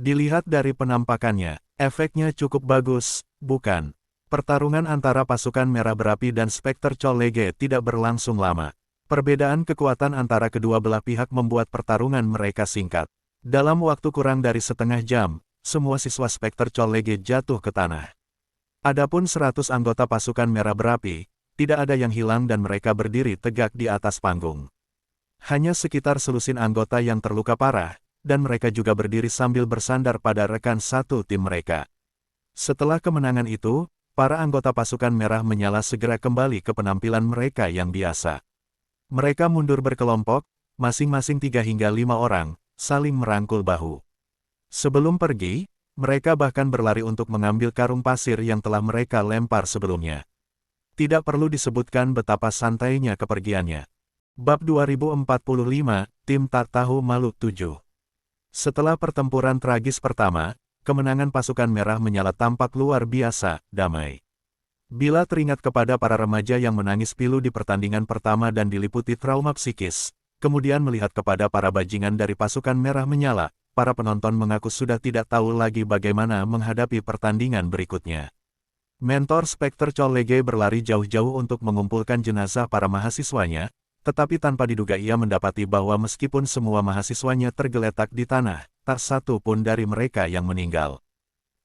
Dilihat dari penampakannya, efeknya cukup bagus, bukan? Pertarungan antara pasukan merah berapi dan Spekter Colege tidak berlangsung lama. Perbedaan kekuatan antara kedua belah pihak membuat pertarungan mereka singkat. Dalam waktu kurang dari setengah jam, semua siswa Spekter Colege jatuh ke tanah. Adapun 100 anggota pasukan merah berapi, tidak ada yang hilang dan mereka berdiri tegak di atas panggung. Hanya sekitar selusin anggota yang terluka parah, dan mereka juga berdiri sambil bersandar pada rekan satu tim mereka. Setelah kemenangan itu, para anggota pasukan merah menyala segera kembali ke penampilan mereka yang biasa. Mereka mundur berkelompok, masing-masing 3 hingga 5 orang, saling merangkul bahu. Sebelum pergi, mereka bahkan berlari untuk mengambil karung pasir yang telah mereka lempar sebelumnya. Tidak perlu disebutkan betapa santainya kepergiannya. Bab 2045, Tim Tak Tahu Malu 7. Setelah pertempuran tragis pertama, kemenangan pasukan merah menyala tampak luar biasa, damai. Bila teringat kepada para remaja yang menangis pilu di pertandingan pertama dan diliputi trauma psikis, kemudian melihat kepada para bajingan dari pasukan merah menyala, para penonton mengaku sudah tidak tahu lagi bagaimana menghadapi pertandingan berikutnya. Mentor Spekter Colege berlari jauh-jauh untuk mengumpulkan jenazah para mahasiswanya, tetapi tanpa diduga ia mendapati bahwa meskipun semua mahasiswanya tergeletak di tanah, tak satu pun dari mereka yang meninggal.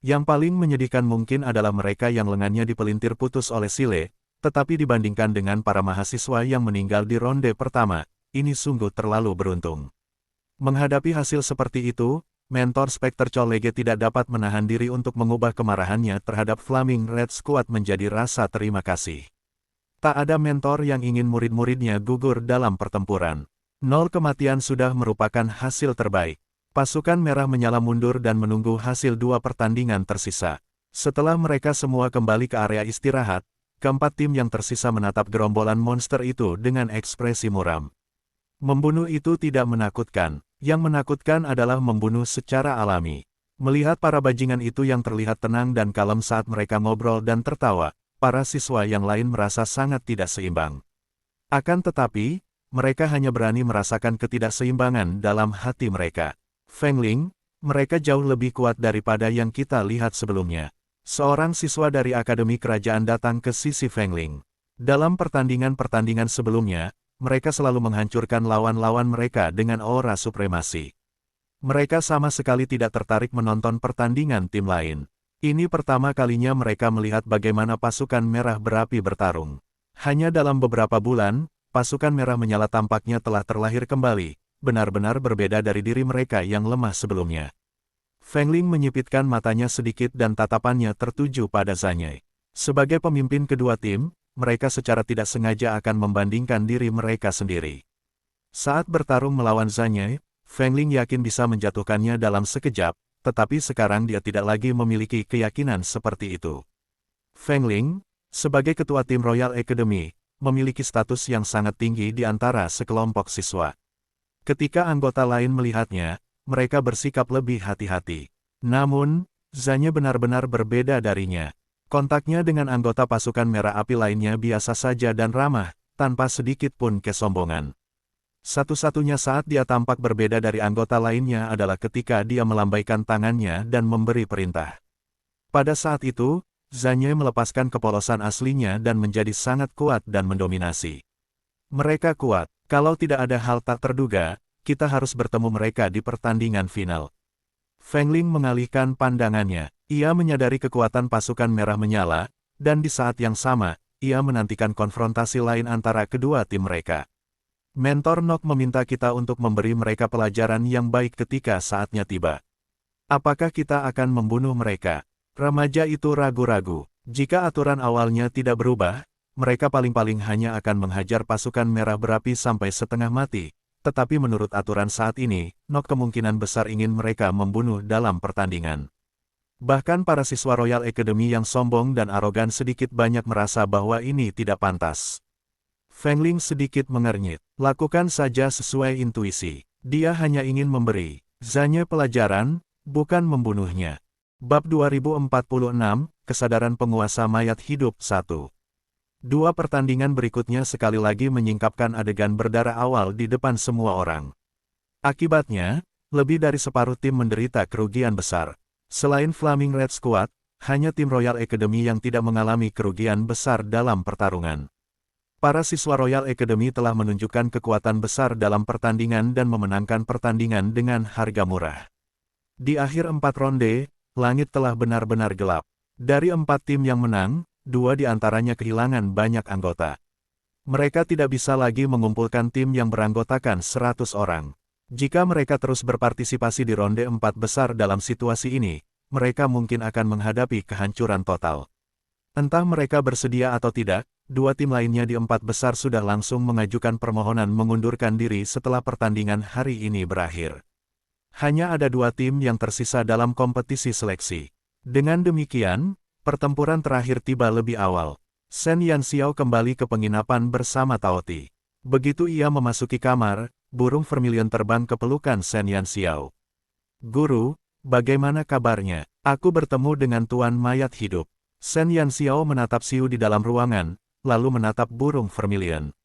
Yang paling menyedihkan mungkin adalah mereka yang lengannya dipelintir putus oleh sile, tetapi dibandingkan dengan para mahasiswa yang meninggal di ronde pertama, ini sungguh terlalu beruntung. Menghadapi hasil seperti itu, mentor Spekter Colege tidak dapat menahan diri untuk mengubah kemarahannya terhadap Flaming Red Squad menjadi rasa terima kasih. Tak ada mentor yang ingin murid-muridnya gugur dalam pertempuran. 0 kematian sudah merupakan hasil terbaik. Pasukan merah menyala mundur dan menunggu hasil 2 pertandingan tersisa. Setelah mereka semua kembali ke area istirahat, keempat tim yang tersisa menatap gerombolan monster itu dengan ekspresi muram. Membunuh itu tidak menakutkan. Yang menakutkan adalah membunuh secara alami. Melihat para bajingan itu yang terlihat tenang dan kalem saat mereka ngobrol dan tertawa, para siswa yang lain merasa sangat tidak seimbang. Akan tetapi, mereka hanya berani merasakan ketidakseimbangan dalam hati mereka. Feng Ling, mereka jauh lebih kuat daripada yang kita lihat sebelumnya. Seorang siswa dari Akademi Kerajaan datang ke sisi Feng Ling. Dalam pertandingan-pertandingan sebelumnya, mereka selalu menghancurkan lawan-lawan mereka dengan aura supremasi. Mereka sama sekali tidak tertarik menonton pertandingan tim lain. Ini pertama kalinya mereka melihat bagaimana pasukan merah berapi bertarung. Hanya dalam beberapa bulan, pasukan merah menyala tampaknya telah terlahir kembali, benar-benar berbeda dari diri mereka yang lemah sebelumnya. Feng Ling menyipitkan matanya sedikit dan tatapannya tertuju pada Zanyai. Sebagai pemimpin kedua tim, mereka secara tidak sengaja akan membandingkan diri mereka sendiri. Saat bertarung melawan Zanyai, Feng Ling yakin bisa menjatuhkannya dalam sekejap, tetapi sekarang dia tidak lagi memiliki keyakinan seperti itu. Feng Ling, sebagai ketua tim Royal Academy, memiliki status yang sangat tinggi di antara sekelompok siswa. Ketika anggota lain melihatnya, mereka bersikap lebih hati-hati. Namun, Zanya benar-benar berbeda darinya. Kontaknya dengan anggota pasukan merah api lainnya biasa saja dan ramah, tanpa sedikit pun kesombongan. Satu-satunya saat dia tampak berbeda dari anggota lainnya adalah ketika dia melambaikan tangannya dan memberi perintah. Pada saat itu, Zanyai melepaskan kepolosan aslinya dan menjadi sangat kuat dan mendominasi. Mereka kuat. Kalau tidak ada hal tak terduga, kita harus bertemu mereka di pertandingan final. Feng Ling mengalihkan pandangannya. Ia menyadari kekuatan pasukan merah menyala, dan di saat yang sama, ia menantikan konfrontasi lain antara kedua tim mereka. Mentor Nok meminta kita untuk memberi mereka pelajaran yang baik ketika saatnya tiba. Apakah kita akan membunuh mereka? Remaja itu ragu-ragu. Jika aturan awalnya tidak berubah, mereka paling-paling hanya akan menghajar pasukan merah berapi sampai setengah mati. Tetapi menurut aturan saat ini, Nok kemungkinan besar ingin mereka membunuh dalam pertandingan. Bahkan para siswa Royal Academy yang sombong dan arogan sedikit banyak merasa bahwa ini tidak pantas. Feng Ling sedikit mengernyit. Lakukan saja sesuai intuisi. Dia hanya ingin memberi Zanye pelajaran, bukan membunuhnya. Bab 2046, Kesadaran Penguasa Mayat Hidup 1. Dua pertandingan berikutnya sekali lagi menyingkapkan adegan berdarah awal di depan semua orang. Akibatnya, lebih dari separuh tim menderita kerugian besar. Selain Flaming Red Squad, hanya tim Royal Academy yang tidak mengalami kerugian besar dalam pertarungan. Para siswa Royal Academy telah menunjukkan kekuatan besar dalam pertandingan dan memenangkan pertandingan dengan harga murah. Di akhir 4 ronde, langit telah benar-benar gelap. Dari 4 tim yang menang, 2 di antaranya kehilangan banyak anggota. Mereka tidak bisa lagi mengumpulkan tim yang beranggotakan 100 orang. Jika mereka terus berpartisipasi di ronde 4 besar dalam situasi ini, mereka mungkin akan menghadapi kehancuran total. Entah mereka bersedia atau tidak, 2 tim lainnya di 4 besar sudah langsung mengajukan permohonan mengundurkan diri setelah pertandingan hari ini berakhir. Hanya ada 2 tim yang tersisa dalam kompetisi seleksi. Dengan demikian, pertempuran terakhir tiba lebih awal. Shen Yanxiao kembali ke penginapan bersama Tao Ti. Begitu ia memasuki kamar, burung vermilion terbang ke pelukan Shen Yanxiao. Guru, bagaimana kabarnya? Aku bertemu dengan Tuan Mayat Hidup. Shen Yanxiao menatap Xiu di dalam ruangan, lalu menatap burung vermilion.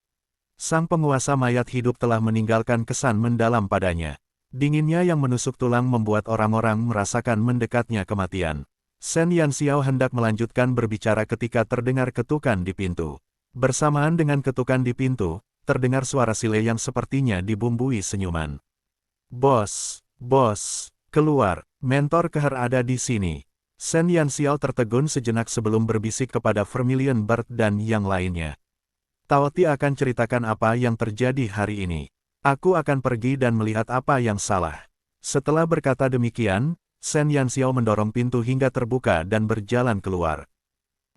Sang penguasa mayat hidup telah meninggalkan kesan mendalam padanya. Dinginnya yang menusuk tulang membuat orang-orang merasakan mendekatnya kematian. Shen Yanxiao hendak melanjutkan berbicara ketika terdengar ketukan di pintu. Bersamaan dengan ketukan di pintu, terdengar suara Sile yang sepertinya dibumbui senyuman. Bos, keluar, mentor Keher ada di sini. Shen Yanxiao tertegun sejenak sebelum berbisik kepada Vermilion Bird dan yang lainnya. Tao Ti akan ceritakan apa yang terjadi hari ini. Aku akan pergi dan melihat apa yang salah. Setelah berkata demikian, Shen Yanxiao mendorong pintu hingga terbuka dan berjalan keluar.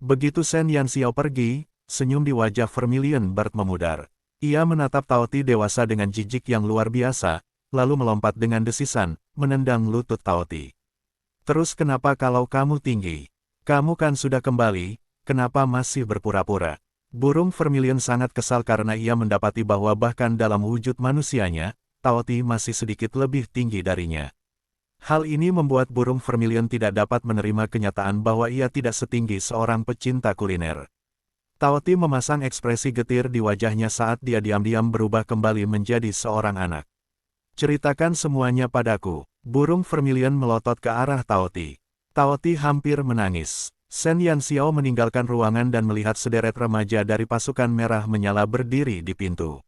Begitu Shen Yanxiao pergi, senyum di wajah Vermilion Bird memudar. Ia menatap Tao Ti dewasa dengan jijik yang luar biasa, lalu melompat dengan desisan, menendang lutut Tao Ti. Terus kenapa kalau kamu tinggi? Kamu kan sudah kembali, kenapa masih berpura-pura? Burung Vermilion sangat kesal karena ia mendapati bahwa bahkan dalam wujud manusianya, Tao Ti masih sedikit lebih tinggi darinya. Hal ini membuat burung Vermilion tidak dapat menerima kenyataan bahwa ia tidak setinggi seorang pecinta kuliner. Tao Ti memasang ekspresi getir di wajahnya saat dia diam-diam berubah kembali menjadi seorang anak. Ceritakan semuanya padaku. Burung Vermilion melotot ke arah Tao Ti. Tao Ti hampir menangis. Shen Yanxiao meninggalkan ruangan dan melihat sederet remaja dari pasukan merah menyala berdiri di pintu.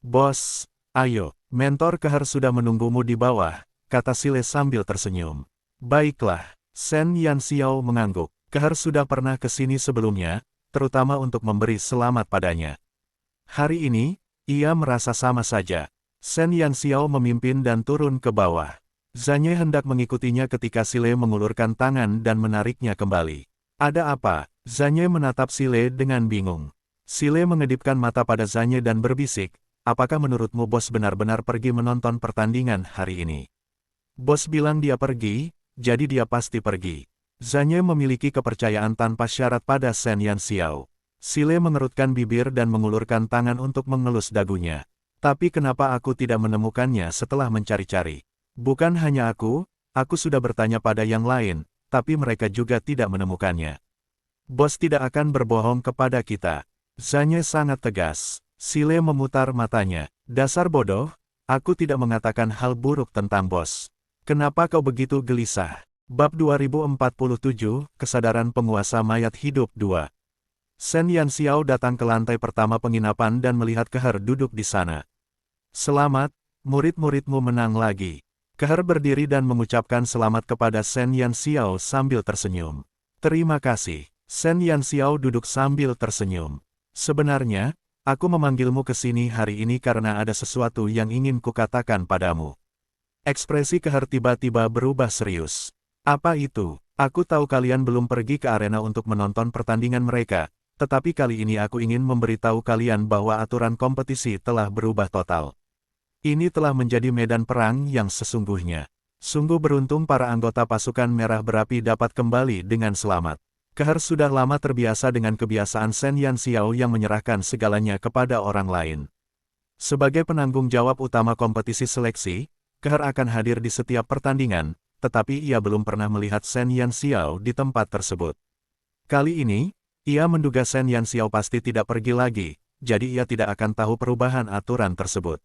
Bos, ayo, mentor Keher sudah menunggumu di bawah, kata Sile sambil tersenyum. Baiklah, Shen Yanxiao mengangguk. Keher sudah pernah ke sini sebelumnya, terutama untuk memberi selamat padanya. Hari ini, ia merasa sama saja. Shen Yanxiao memimpin dan turun ke bawah. Zanye hendak mengikutinya ketika Sile mengulurkan tangan dan menariknya kembali. Ada apa? Zanye menatap Sile dengan bingung. Sile mengedipkan mata pada Zanye dan berbisik, apakah menurutmu bos benar-benar pergi menonton pertandingan hari ini? Bos bilang dia pergi, jadi dia pasti pergi. Zanye memiliki kepercayaan tanpa syarat pada Shen Yanxiao. Sile mengerutkan bibir dan mengulurkan tangan untuk mengelus dagunya. Tapi kenapa aku tidak menemukannya setelah mencari-cari? Bukan hanya aku sudah bertanya pada yang lain, tapi mereka juga tidak menemukannya. Bos tidak akan berbohong kepada kita. Zanye sangat tegas. Sile memutar matanya. Dasar bodoh, aku tidak mengatakan hal buruk tentang bos. Kenapa kau begitu gelisah? Bab 2047, Kesadaran Penguasa Mayat Hidup 2. Shen Yanxiao datang ke lantai pertama penginapan dan melihat Keher duduk di sana. Selamat, murid-muridmu menang lagi. Keher berdiri dan mengucapkan selamat kepada Shen Yanxiao sambil tersenyum. Terima kasih. Shen Yanxiao duduk sambil tersenyum. Sebenarnya, aku memanggilmu ke sini hari ini karena ada sesuatu yang ingin kukatakan padamu. Ekspresi Keher tiba-tiba berubah serius. Apa itu? Aku tahu kalian belum pergi ke arena untuk menonton pertandingan mereka, tetapi kali ini aku ingin memberitahu kalian bahwa aturan kompetisi telah berubah total. Ini telah menjadi medan perang yang sesungguhnya. Sungguh beruntung para anggota pasukan merah berapi dapat kembali dengan selamat. Keher sudah lama terbiasa dengan kebiasaan Shen Yanxiao yang menyerahkan segalanya kepada orang lain. Sebagai penanggung jawab utama kompetisi seleksi, Keher akan hadir di setiap pertandingan, tetapi ia belum pernah melihat Shen Yanxiao di tempat tersebut. Kali ini, ia menduga Shen Yanxiao pasti tidak pergi lagi, jadi ia tidak akan tahu perubahan aturan tersebut.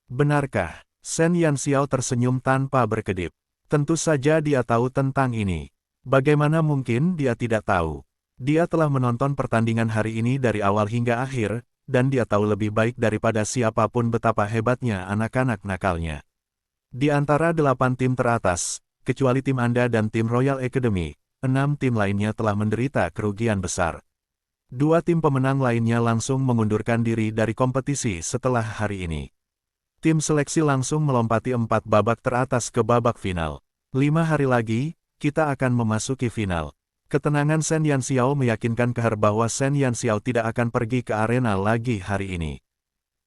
Benarkah? Shen Yanxiao tersenyum tanpa berkedip. Tentu saja dia tahu tentang ini. Bagaimana mungkin dia tidak tahu? Dia telah menonton pertandingan hari ini dari awal hingga akhir, dan dia tahu lebih baik daripada siapapun betapa hebatnya anak-anak nakalnya. Di antara 8 tim teratas, kecuali tim Anda dan tim Royal Academy, 6 tim lainnya telah menderita kerugian besar. 2 tim pemenang lainnya langsung mengundurkan diri dari kompetisi setelah hari ini. Tim seleksi langsung melompati 4 babak teratas ke babak final. 5 hari lagi, kita akan memasuki final. Ketenangan Shen Yanxiao meyakinkan Keher bahwa Shen Yanxiao tidak akan pergi ke arena lagi hari ini.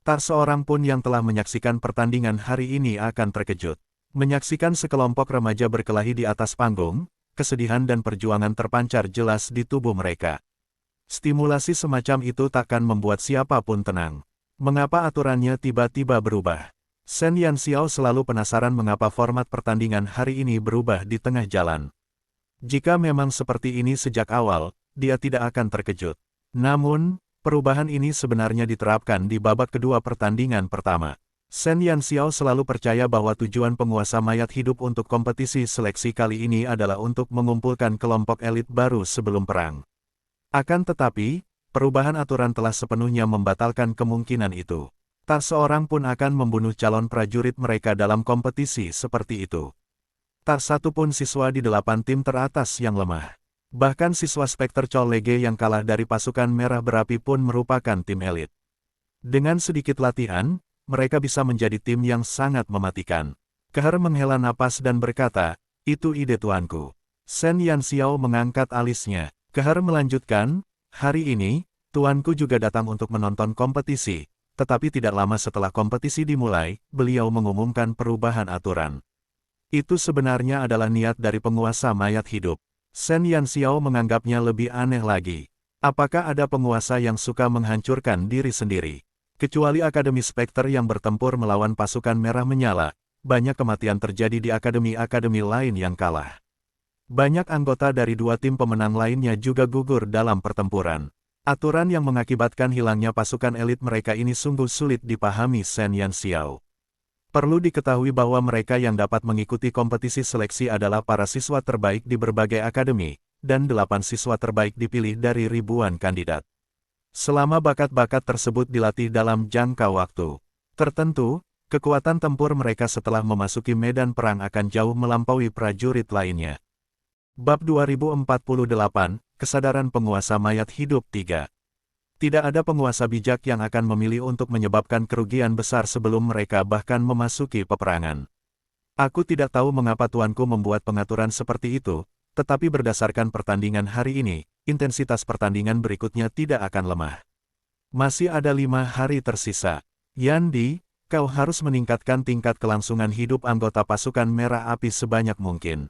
Tak seorang pun yang telah menyaksikan pertandingan hari ini akan terkejut. Menyaksikan sekelompok remaja berkelahi di atas panggung, kesedihan dan perjuangan terpancar jelas di tubuh mereka. Stimulasi semacam itu takkan membuat siapapun tenang. Mengapa aturannya tiba-tiba berubah? Shen Yanxiao selalu penasaran mengapa format pertandingan hari ini berubah di tengah jalan. Jika memang seperti ini sejak awal, dia tidak akan terkejut. Namun, perubahan ini sebenarnya diterapkan di babak kedua pertandingan pertama. Shen Yanxiao selalu percaya bahwa tujuan penguasa mayat hidup untuk kompetisi seleksi kali ini adalah untuk mengumpulkan kelompok elit baru sebelum perang. Akan tetapi, perubahan aturan telah sepenuhnya membatalkan kemungkinan itu. Tak seorang pun akan membunuh calon prajurit mereka dalam kompetisi seperti itu. Tak satu pun siswa di 8 tim teratas yang lemah. Bahkan siswa Spekter College yang kalah dari pasukan merah berapi pun merupakan tim elit. Dengan sedikit latihan, mereka bisa menjadi tim yang sangat mematikan. Keher menghela napas dan berkata, itu ide tuanku. Shen Yanxiao mengangkat alisnya. Keher melanjutkan, hari ini, tuanku juga datang untuk menonton kompetisi, tetapi tidak lama setelah kompetisi dimulai, beliau mengumumkan perubahan aturan. Itu sebenarnya adalah niat dari penguasa mayat hidup. Shen Yanxiao menganggapnya lebih aneh lagi. Apakah ada penguasa yang suka menghancurkan diri sendiri? Kecuali Akademi Spekter yang bertempur melawan pasukan merah menyala, banyak kematian terjadi di akademi-akademi lain yang kalah. Banyak anggota dari 2 tim pemenang lainnya juga gugur dalam pertempuran. Aturan yang mengakibatkan hilangnya pasukan elit mereka ini sungguh sulit dipahami Shen Yanxiao. Perlu diketahui bahwa mereka yang dapat mengikuti kompetisi seleksi adalah para siswa terbaik di berbagai akademi, dan 8 siswa terbaik dipilih dari ribuan kandidat. Selama bakat-bakat tersebut dilatih dalam jangka waktu tertentu, kekuatan tempur mereka setelah memasuki medan perang akan jauh melampaui prajurit lainnya. Bab 2048, Kesadaran Penguasa Mayat Hidup 3. Tidak ada penguasa bijak yang akan memilih untuk menyebabkan kerugian besar sebelum mereka bahkan memasuki peperangan. Aku tidak tahu mengapa tuanku membuat pengaturan seperti itu, tetapi berdasarkan pertandingan hari ini, intensitas pertandingan berikutnya tidak akan lemah. Masih ada 5 hari tersisa. Yandi, kau harus meningkatkan tingkat kelangsungan hidup anggota pasukan merah api sebanyak mungkin.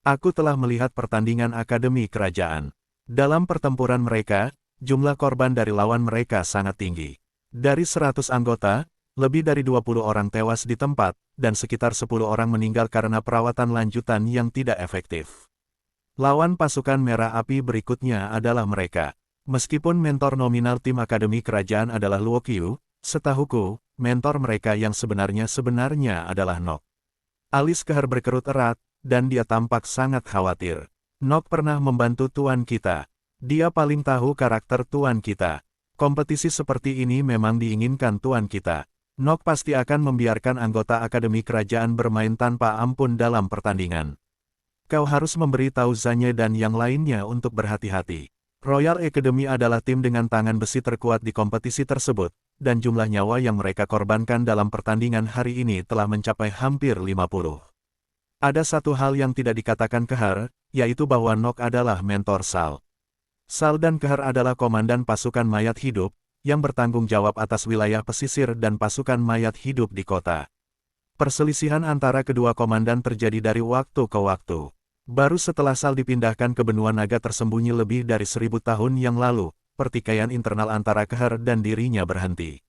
Aku telah melihat pertandingan Akademi Kerajaan. Dalam pertempuran mereka, jumlah korban dari lawan mereka sangat tinggi. Dari 100 anggota, lebih dari 20 orang tewas di tempat, dan sekitar 10 orang meninggal karena perawatan lanjutan yang tidak efektif. Lawan pasukan merah api berikutnya adalah mereka. Meskipun mentor nominal tim Akademi Kerajaan adalah Luo Qiu, setahuku, mentor mereka yang sebenarnya adalah Nok. Alis Keher berkerut erat, dan dia tampak sangat khawatir. Nok pernah membantu tuan kita. Dia paling tahu karakter tuan kita. Kompetisi seperti ini memang diinginkan tuan kita. Nok pasti akan membiarkan anggota Akademi Kerajaan bermain tanpa ampun dalam pertandingan. Kau harus memberi tahu Zanye dan yang lainnya untuk berhati-hati. Royal Academy adalah tim dengan tangan besi terkuat di kompetisi tersebut, dan jumlah nyawa yang mereka korbankan dalam pertandingan hari ini telah mencapai hampir 50. Ada satu hal yang tidak dikatakan Kehar, yaitu bahwa Nok adalah mentor Sal. Sal dan Kehar adalah komandan pasukan mayat hidup, yang bertanggung jawab atas wilayah pesisir dan pasukan mayat hidup di kota. Perselisihan antara kedua komandan terjadi dari waktu ke waktu. Baru setelah Sal dipindahkan ke benua naga tersembunyi lebih dari 1000 tahun yang lalu, pertikaian internal antara Kehar dan dirinya berhenti.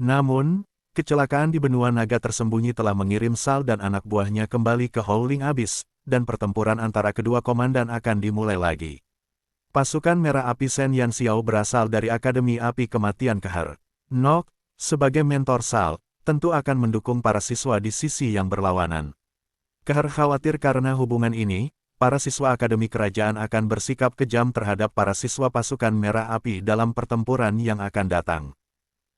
Namun, kecelakaan di benua naga tersembunyi telah mengirim Sal dan anak buahnya kembali ke Howling Abyss, dan pertempuran antara kedua komandan akan dimulai lagi. Pasukan Merah Api Sen Yan Xiao berasal dari Akademi Api Kematian Kehar. Nok, sebagai mentor Sal, tentu akan mendukung para siswa di sisi yang berlawanan. Kehar khawatir karena hubungan ini, para siswa Akademi Kerajaan akan bersikap kejam terhadap para siswa pasukan Merah Api dalam pertempuran yang akan datang.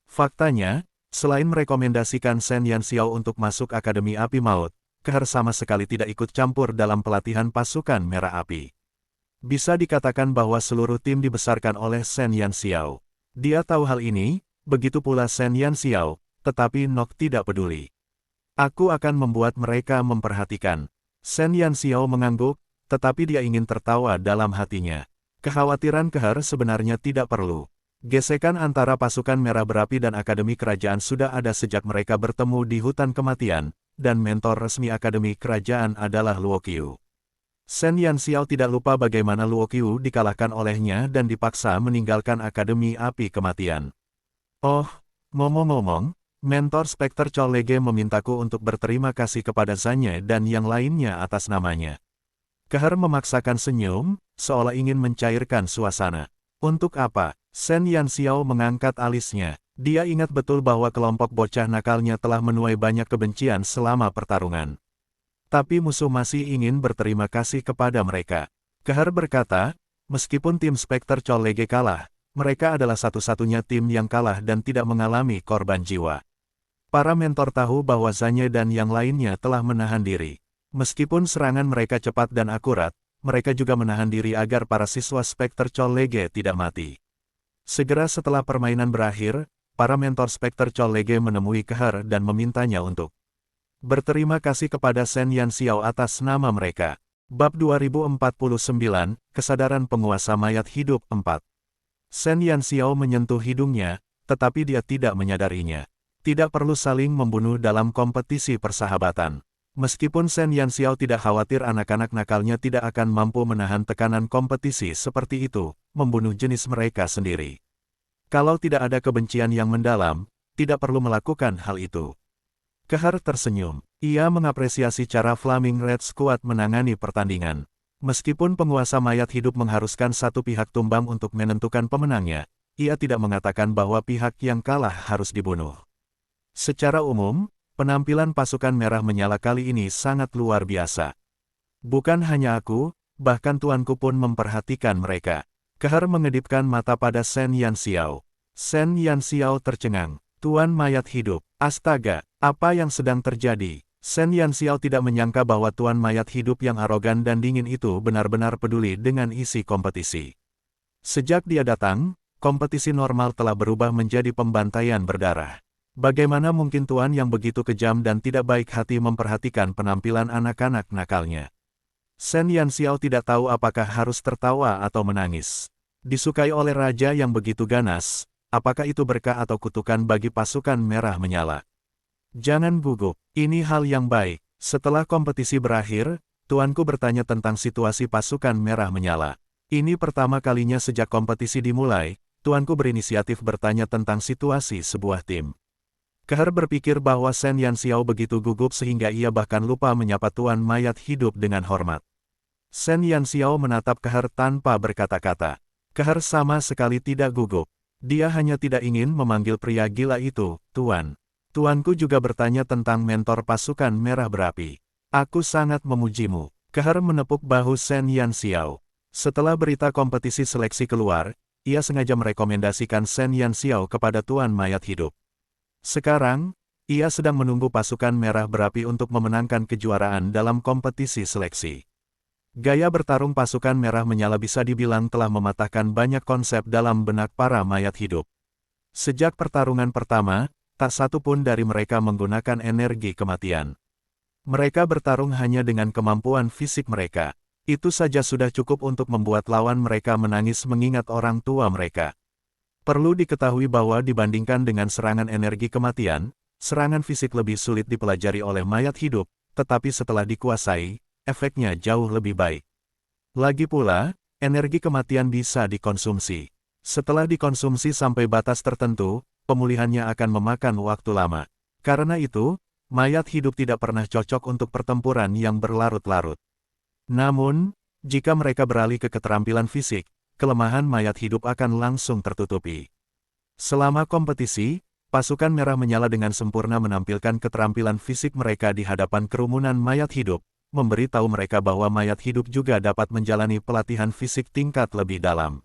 Faktanya, selain merekomendasikan Sen Yan Xiao untuk masuk Akademi Api Maut, Kehar sama sekali tidak ikut campur dalam pelatihan pasukan Merah Api. Bisa dikatakan bahwa seluruh tim dibesarkan oleh Sen Yan Xiao. Dia tahu hal ini, begitu pula Sen Yan Xiao, tetapi Nok tidak peduli. Aku akan membuat mereka memperhatikan. Sen Yan Xiao mengangguk, tetapi dia ingin tertawa dalam hatinya. Kekhawatiran Kehar sebenarnya tidak perlu. Gesekan antara pasukan Merah Berapi dan Akademi Kerajaan sudah ada sejak mereka bertemu di Hutan Kematian, dan mentor resmi Akademi Kerajaan adalah Luo Qiu. Sen Yan Xiao tidak lupa bagaimana Luo Qiu dikalahkan olehnya dan dipaksa meninggalkan Akademi Api Kematian. Oh, ngomong-ngomong, mentor Spekter Chollege memintaku untuk berterima kasih kepada Zanye dan yang lainnya atas namanya. Kehar memaksakan senyum, seolah ingin mencairkan suasana. Untuk apa? Sen Yan Xiao mengangkat alisnya. Dia ingat betul bahwa kelompok bocah nakalnya telah menuai banyak kebencian selama pertarungan. Tapi musuh masih ingin berterima kasih kepada mereka. Kehar berkata, meskipun tim Spekter Chollege kalah, mereka adalah satu-satunya tim yang kalah dan tidak mengalami korban jiwa. Para mentor tahu bahwa Zanye dan yang lainnya telah menahan diri. Meskipun serangan mereka cepat dan akurat, mereka juga menahan diri agar para siswa Spekter Chollege tidak mati. Segera setelah permainan berakhir, para mentor Spekter Chollege menemui Kehar dan memintanya untuk berterima kasih kepada Sen Yan Xiao atas nama mereka. Bab 2049, Kesadaran Penguasa Mayat Hidup 4. Sen Yan Xiao menyentuh hidungnya, tetapi dia tidak menyadarinya. Tidak perlu saling membunuh dalam kompetisi persahabatan. Meskipun Sen Yan Xiao tidak khawatir anak-anak nakalnya tidak akan mampu menahan tekanan kompetisi seperti itu, membunuh jenis mereka sendiri. Kalau tidak ada kebencian yang mendalam, tidak perlu melakukan hal itu. Kehar tersenyum. Ia mengapresiasi cara Flaming Red Squad menangani pertandingan. Meskipun penguasa mayat hidup mengharuskan satu pihak tumbang untuk menentukan pemenangnya, ia tidak mengatakan bahwa pihak yang kalah harus dibunuh. Secara umum, penampilan pasukan merah menyala kali ini sangat luar biasa. Bukan hanya aku, bahkan tuanku pun memperhatikan mereka. Kehar mengedipkan mata pada Sen Yan Xiao. Sen Yan Xiao tercengang. Tuan mayat hidup. Astaga, apa yang sedang terjadi? Sen Yan Xiao tidak menyangka bahwa tuan mayat hidup yang arogan dan dingin itu benar-benar peduli dengan isi kompetisi. Sejak dia datang, kompetisi normal telah berubah menjadi pembantaian berdarah. Bagaimana mungkin tuan yang begitu kejam dan tidak baik hati memperhatikan penampilan anak-anak nakalnya? Sen Yan Xiao tidak tahu apakah harus tertawa atau menangis. Disukai oleh raja yang begitu ganas, apakah itu berkah atau kutukan bagi pasukan merah menyala? Jangan gugup, ini hal yang baik. Setelah kompetisi berakhir, tuanku bertanya tentang situasi pasukan merah menyala. Ini pertama kalinya sejak kompetisi dimulai, tuanku berinisiatif bertanya tentang situasi sebuah tim. Kehar berpikir bahwa Sen Yan Xiao begitu gugup sehingga ia bahkan lupa menyapa tuan mayat hidup dengan hormat. Sen Yan Xiao menatap Kehar tanpa berkata-kata. Kehar sama sekali tidak gugup. Dia hanya tidak ingin memanggil pria gila itu, Tuan. Tuanku juga bertanya tentang mentor pasukan merah berapi. Aku sangat memujimu. Kehar menepuk bahu Sen Yan Xiao. Setelah berita kompetisi seleksi keluar, ia sengaja merekomendasikan Sen Yan Xiao kepada tuan mayat hidup. Sekarang, ia sedang menunggu pasukan merah berapi untuk memenangkan kejuaraan dalam kompetisi seleksi. Gaya bertarung pasukan merah menyala bisa dibilang telah mematahkan banyak konsep dalam benak para mayat hidup. Sejak pertarungan pertama, tak satu pun dari mereka menggunakan energi kematian. Mereka bertarung hanya dengan kemampuan fisik mereka. Itu saja sudah cukup untuk membuat lawan mereka menangis mengingat orang tua mereka. Perlu diketahui bahwa dibandingkan dengan serangan energi kematian, serangan fisik lebih sulit dipelajari oleh mayat hidup, tetapi setelah dikuasai, efeknya jauh lebih baik. Lagi pula, energi kematian bisa dikonsumsi. Setelah dikonsumsi sampai batas tertentu, pemulihannya akan memakan waktu lama. Karena itu, mayat hidup tidak pernah cocok untuk pertempuran yang berlarut-larut. Namun, jika mereka beralih ke keterampilan fisik, kelemahan mayat hidup akan langsung tertutupi. Selama kompetisi, pasukan merah menyala dengan sempurna menampilkan keterampilan fisik mereka di hadapan kerumunan mayat hidup, memberi tahu mereka bahwa mayat hidup juga dapat menjalani pelatihan fisik tingkat lebih dalam.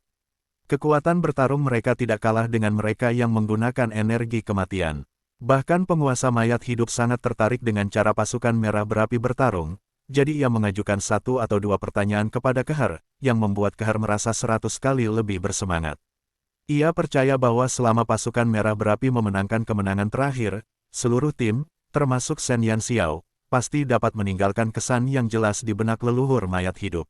Kekuatan bertarung mereka tidak kalah dengan mereka yang menggunakan energi kematian. Bahkan penguasa mayat hidup sangat tertarik dengan cara pasukan merah berapi bertarung, jadi ia mengajukan 1 atau 2 pertanyaan kepada Kehar, yang membuat Kehar merasa 100 kali lebih bersemangat. Ia percaya bahwa selama pasukan merah berapi memenangkan kemenangan terakhir, seluruh tim, termasuk Shen Yanxiao, pasti dapat meninggalkan kesan yang jelas di benak leluhur mayat hidup.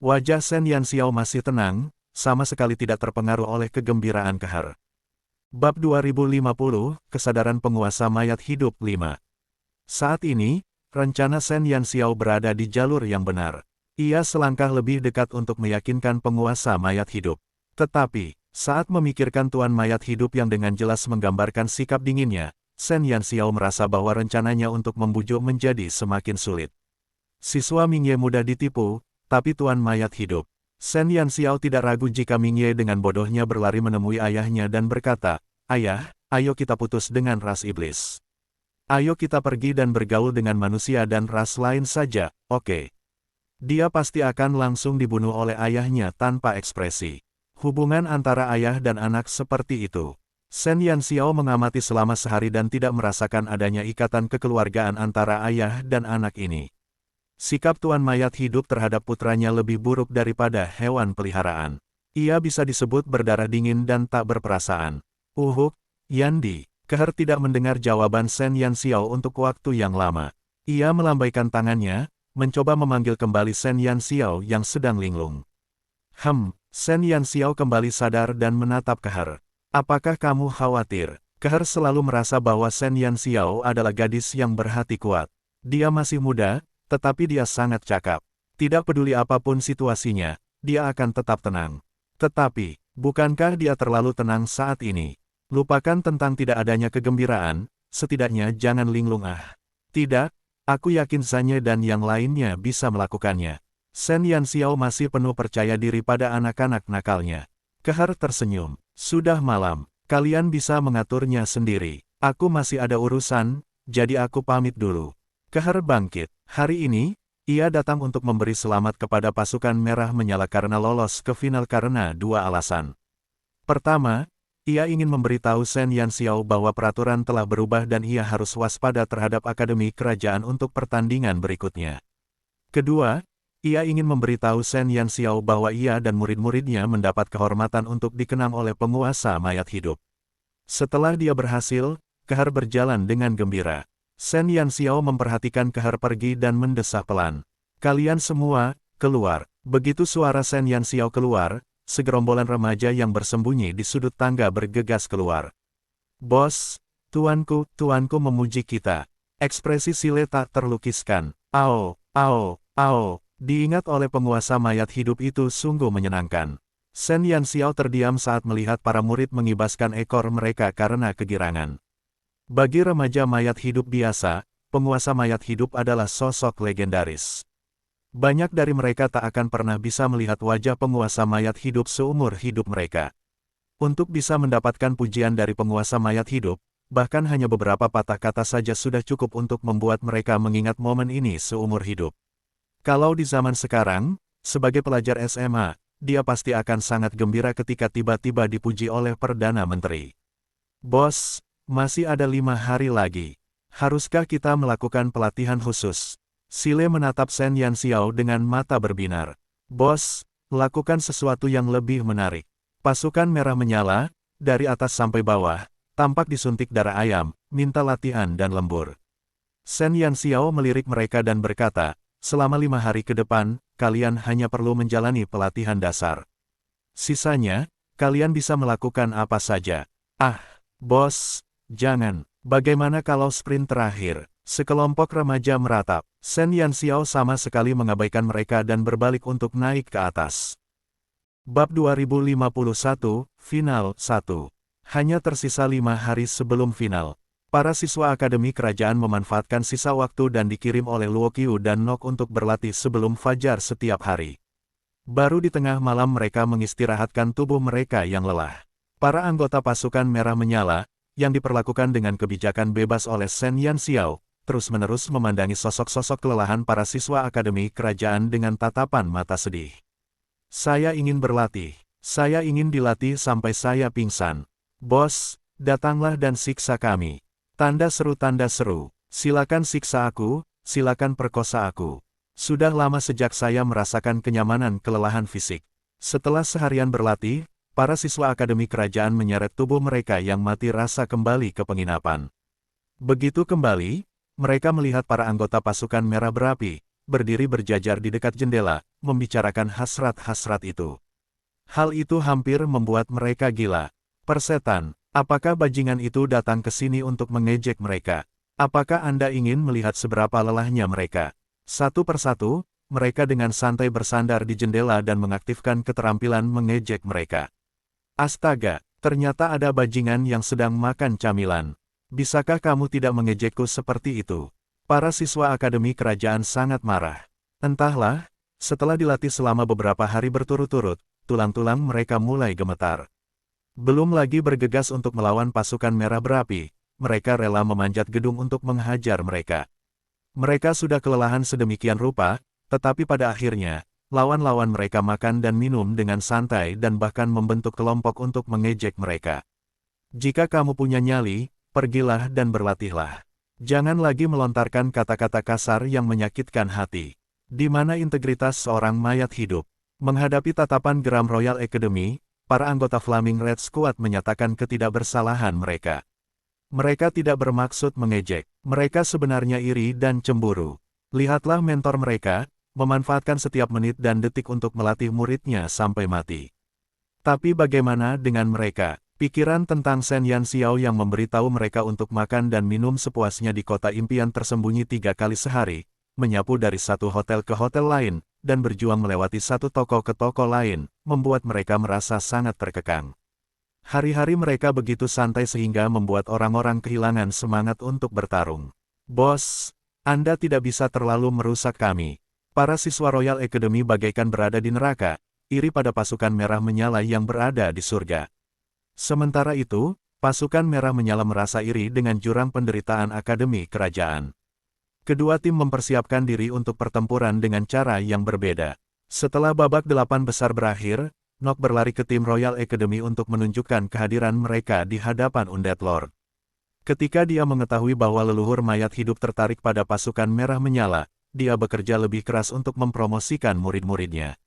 Wajah Shen Yanxiao masih tenang, sama sekali tidak terpengaruh oleh kegembiraan Kehar. Bab 2050, Kesadaran Penguasa Mayat Hidup 5. Saat ini, rencana Shen Yanxiao berada di jalur yang benar. Ia selangkah lebih dekat untuk meyakinkan penguasa mayat hidup. Tetapi, saat memikirkan tuan mayat hidup yang dengan jelas menggambarkan sikap dinginnya, Shen Yanxiao merasa bahwa rencananya untuk membujuk menjadi semakin sulit. Siswa Mingye mudah ditipu, tapi tuan mayat hidup. Shen Yanxiao tidak ragu jika Mingye dengan bodohnya berlari menemui ayahnya dan berkata, "Ayah, ayo kita putus dengan ras iblis. Ayo kita pergi dan bergaul dengan manusia dan ras lain saja, oke?" Dia pasti akan langsung dibunuh oleh ayahnya tanpa ekspresi. Hubungan antara ayah dan anak seperti itu. Shen Yanxiao mengamati selama sehari dan tidak merasakan adanya ikatan kekeluargaan antara ayah dan anak ini. Sikap tuan mayat hidup terhadap putranya lebih buruk daripada hewan peliharaan. Ia bisa disebut berdarah dingin dan tak berperasaan. Yandi. Kehar tidak mendengar jawaban Shen Yanxiao untuk waktu yang lama. Ia melambaikan tangannya, mencoba memanggil kembali Shen Yanxiao yang sedang linglung. Shen Yanxiao kembali sadar dan menatap Kehar. "Apakah kamu khawatir?" Kehar selalu merasa bahwa Shen Yanxiao adalah gadis yang berhati kuat. Dia masih muda, tetapi dia sangat cakap. Tidak peduli apapun situasinya, dia akan tetap tenang. Tetapi, bukankah dia terlalu tenang saat ini? Lupakan tentang tidak adanya kegembiraan, setidaknya jangan linglung. Tidak, aku yakin Zanye dan yang lainnya bisa melakukannya. Shen Yanxiao masih penuh percaya diri pada anak-anak nakalnya. Kehar tersenyum. "Sudah malam, kalian bisa mengaturnya sendiri. Aku masih ada urusan, jadi aku pamit dulu." Kehar bangkit. Hari ini, ia datang untuk memberi selamat kepada pasukan merah menyala karena lolos ke final karena 2 alasan. Pertama, ia ingin memberitahu Shen Yanxiao bahwa peraturan telah berubah dan ia harus waspada terhadap Akademi Kerajaan untuk pertandingan berikutnya. Kedua, ia ingin memberitahu Shen Yanxiao bahwa ia dan murid-muridnya mendapat kehormatan untuk dikenang oleh penguasa mayat hidup. Setelah dia berhasil, Kehar berjalan dengan gembira. Shen Yanxiao memperhatikan Kehar pergi dan mendesah pelan. "Kalian semua, keluar." Begitu suara Shen Yanxiao keluar, segerombolan remaja yang bersembunyi di sudut tangga bergegas keluar. "Bos, tuanku memuji kita." Ekspresi Sile tak terlukiskan. "Ao. Diingat oleh penguasa mayat hidup itu sungguh menyenangkan. Shen Yanxiao terdiam saat melihat para murid mengibaskan ekor mereka karena kegirangan. Bagi remaja mayat hidup biasa, penguasa mayat hidup adalah sosok legendaris. Banyak dari mereka tak akan pernah bisa melihat wajah penguasa mayat hidup seumur hidup mereka. Untuk bisa mendapatkan pujian dari penguasa mayat hidup, bahkan hanya beberapa patah kata saja sudah cukup untuk membuat mereka mengingat momen ini seumur hidup. Kalau di zaman sekarang, sebagai pelajar SMA, dia pasti akan sangat gembira ketika tiba-tiba dipuji oleh Perdana Menteri. "Bos, Masih ada 5 hari lagi. Haruskah kita melakukan pelatihan khusus? Sile menatap Shen Yanxiao dengan mata berbinar. Bos, lakukan sesuatu yang lebih menarik. Pasukan merah menyala, dari atas sampai bawah, tampak disuntik darah ayam, minta latihan dan lembur. Shen Yanxiao melirik mereka dan berkata, selama 5 hari ke depan, kalian hanya perlu menjalani pelatihan dasar. Sisanya, kalian bisa melakukan apa saja. Ah, bos, jangan. Bagaimana kalau sprint terakhir? Sekelompok remaja meratap. Shen Yanxiao sama sekali mengabaikan mereka dan berbalik untuk naik ke atas. Bab 2051, Final 1. Hanya tersisa 5 hari sebelum final. Para siswa Akademi Kerajaan memanfaatkan sisa waktu dan dikirim oleh Luo Qiu dan Nok untuk berlatih sebelum fajar setiap hari. Baru di tengah malam mereka mengistirahatkan tubuh mereka yang lelah. Para anggota pasukan merah menyala, yang diperlakukan dengan kebijakan bebas oleh Shen Yanxiao, terus-menerus memandangi sosok-sosok kelelahan para siswa Akademi Kerajaan dengan tatapan mata sedih. Saya ingin berlatih. Saya ingin dilatih sampai saya pingsan. Bos, datanglah dan siksa kami. Tanda seru, silakan siksa aku, silakan perkosa aku. Sudah lama sejak saya merasakan kenyamanan kelelahan fisik. Setelah seharian berlatih, para siswa Akademi Kerajaan menyeret tubuh mereka yang mati rasa kembali ke penginapan. Begitu kembali, mereka melihat para anggota pasukan merah berapi, berdiri berjajar di dekat jendela, membicarakan hasrat-hasrat itu. Hal itu hampir membuat mereka gila. Persetan, apakah bajingan itu datang ke sini untuk mengejek mereka? Apakah Anda ingin melihat seberapa lelahnya mereka? Satu persatu, mereka dengan santai bersandar di jendela dan mengaktifkan keterampilan mengejek mereka. Astaga, ternyata ada bajingan yang sedang makan camilan. Bisakah kamu tidak mengejekku seperti itu? Para siswa Akademi Kerajaan sangat marah. Entahlah, setelah dilatih selama beberapa hari berturut-turut, tulang-tulang mereka mulai gemetar. Belum lagi bergegas untuk melawan pasukan merah berapi, mereka rela memanjat gedung untuk menghajar mereka. Mereka sudah kelelahan sedemikian rupa, tetapi pada akhirnya, lawan-lawan mereka makan dan minum dengan santai dan bahkan membentuk kelompok untuk mengejek mereka. Jika kamu punya nyali, pergilah dan berlatihlah. Jangan lagi melontarkan kata-kata kasar yang menyakitkan hati. Di mana integritas seorang mayat hidup? Menghadapi tatapan geram Royal Academy, para anggota Flaming Red Squad menyatakan ketidakbersalahan mereka. Mereka tidak bermaksud mengejek, mereka sebenarnya iri dan cemburu. Lihatlah mentor mereka, memanfaatkan setiap menit dan detik untuk melatih muridnya sampai mati. Tapi bagaimana dengan mereka? Pikiran tentang Shen Yanxiao yang memberitahu mereka untuk makan dan minum sepuasnya di kota impian tersembunyi 3 kali sehari, menyapu dari satu hotel ke hotel lain, dan berjuang melewati satu toko ke toko lain, membuat mereka merasa sangat terkekang. Hari-hari mereka begitu santai sehingga membuat orang-orang kehilangan semangat untuk bertarung. Bos, Anda tidak bisa terlalu merusak kami. Para siswa Royal Academy bagaikan berada di neraka, iri pada pasukan merah menyala yang berada di surga. Sementara itu, pasukan merah menyala merasa iri dengan jurang penderitaan Akademi Kerajaan. Kedua tim mempersiapkan diri untuk pertempuran dengan cara yang berbeda. Setelah babak 8 besar berakhir, Nok berlari ke tim Royal Academy untuk menunjukkan kehadiran mereka di hadapan Undead Lord. Ketika dia mengetahui bahwa leluhur mayat hidup tertarik pada pasukan merah menyala, dia bekerja lebih keras untuk mempromosikan murid-muridnya.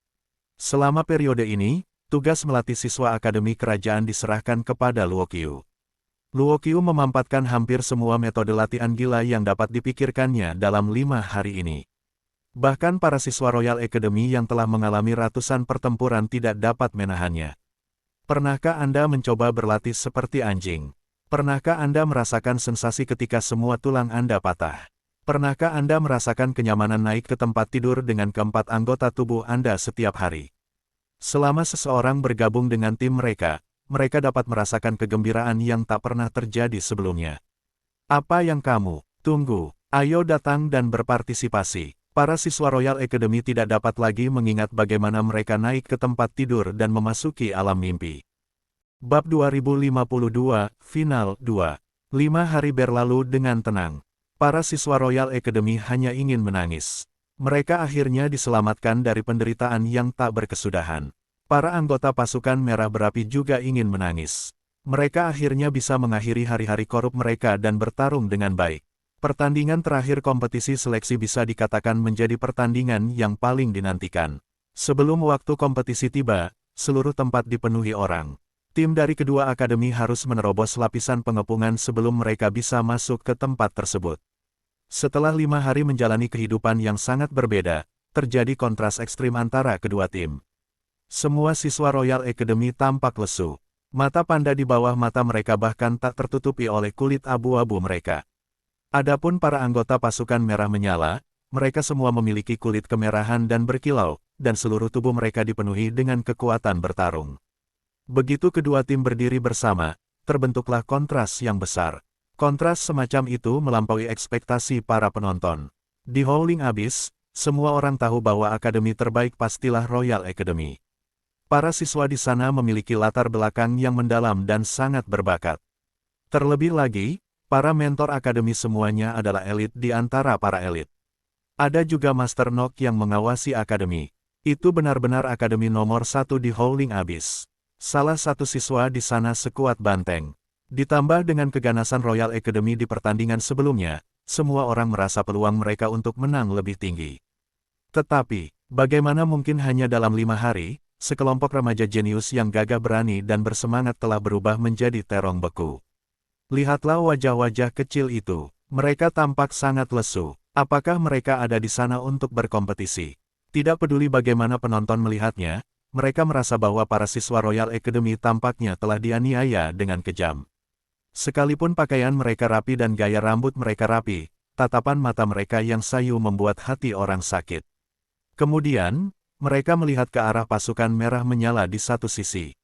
Selama periode ini, tugas melatih siswa Akademi Kerajaan diserahkan kepada Luo Qiu. Luo Qiu memampatkan hampir semua metode latihan gila yang dapat dipikirkannya dalam 5 hari ini. Bahkan para siswa Royal Academy yang telah mengalami ratusan pertempuran tidak dapat menahannya. Pernahkah Anda mencoba berlatih seperti anjing? Pernahkah Anda merasakan sensasi ketika semua tulang Anda patah? Pernahkah Anda merasakan kenyamanan naik ke tempat tidur dengan keempat anggota tubuh Anda setiap hari? Selama seseorang bergabung dengan tim mereka, mereka dapat merasakan kegembiraan yang tak pernah terjadi sebelumnya. Apa yang kamu tunggu? Ayo datang dan berpartisipasi. Para siswa Royal Academy tidak dapat lagi mengingat bagaimana mereka naik ke tempat tidur dan memasuki alam mimpi. Bab 2052, Final 2. 5 hari berlalu dengan tenang. Para siswa Royal Academy hanya ingin menangis. Mereka akhirnya diselamatkan dari penderitaan yang tak berkesudahan. Para anggota pasukan merah berapi juga ingin menangis. Mereka akhirnya bisa mengakhiri hari-hari korup mereka dan bertarung dengan baik. Pertandingan terakhir kompetisi seleksi bisa dikatakan menjadi pertandingan yang paling dinantikan. Sebelum waktu kompetisi tiba, seluruh tempat dipenuhi orang. Tim dari kedua akademi harus menerobos lapisan pengepungan sebelum mereka bisa masuk ke tempat tersebut. Setelah 5 hari menjalani kehidupan yang sangat berbeda, terjadi kontras ekstrim antara kedua tim. Semua siswa Royal Academy tampak lesu. Mata panda di bawah mata mereka bahkan tak tertutupi oleh kulit abu-abu mereka. Adapun para anggota pasukan merah menyala, mereka semua memiliki kulit kemerahan dan berkilau, dan seluruh tubuh mereka dipenuhi dengan kekuatan bertarung. Begitu kedua tim berdiri bersama, terbentuklah kontras yang besar. Kontras semacam itu melampaui ekspektasi para penonton. Di Howling Abyss, semua orang tahu bahwa akademi terbaik pastilah Royal Academy. Para siswa di sana memiliki latar belakang yang mendalam dan sangat berbakat. Terlebih lagi, para mentor akademi semuanya adalah elit di antara para elit. Ada juga Master Nock yang mengawasi akademi. Itu benar-benar akademi nomor 1 di Howling Abyss. Salah satu siswa di sana sekuat banteng. Ditambah dengan keganasan Royal Academy di pertandingan sebelumnya, semua orang merasa peluang mereka untuk menang lebih tinggi. Tetapi, bagaimana mungkin hanya dalam 5 hari, sekelompok remaja jenius yang gagah berani dan bersemangat telah berubah menjadi terong beku. Lihatlah wajah-wajah kecil itu. Mereka tampak sangat lesu. Apakah mereka ada di sana untuk berkompetisi? Tidak peduli bagaimana penonton melihatnya, mereka merasa bahwa para siswa Royal Academy tampaknya telah dianiaya dengan kejam. Sekalipun pakaian mereka rapi dan gaya rambut mereka rapi, tatapan mata mereka yang sayu membuat hati orang sakit. Kemudian, mereka melihat ke arah pasukan merah menyala di satu sisi.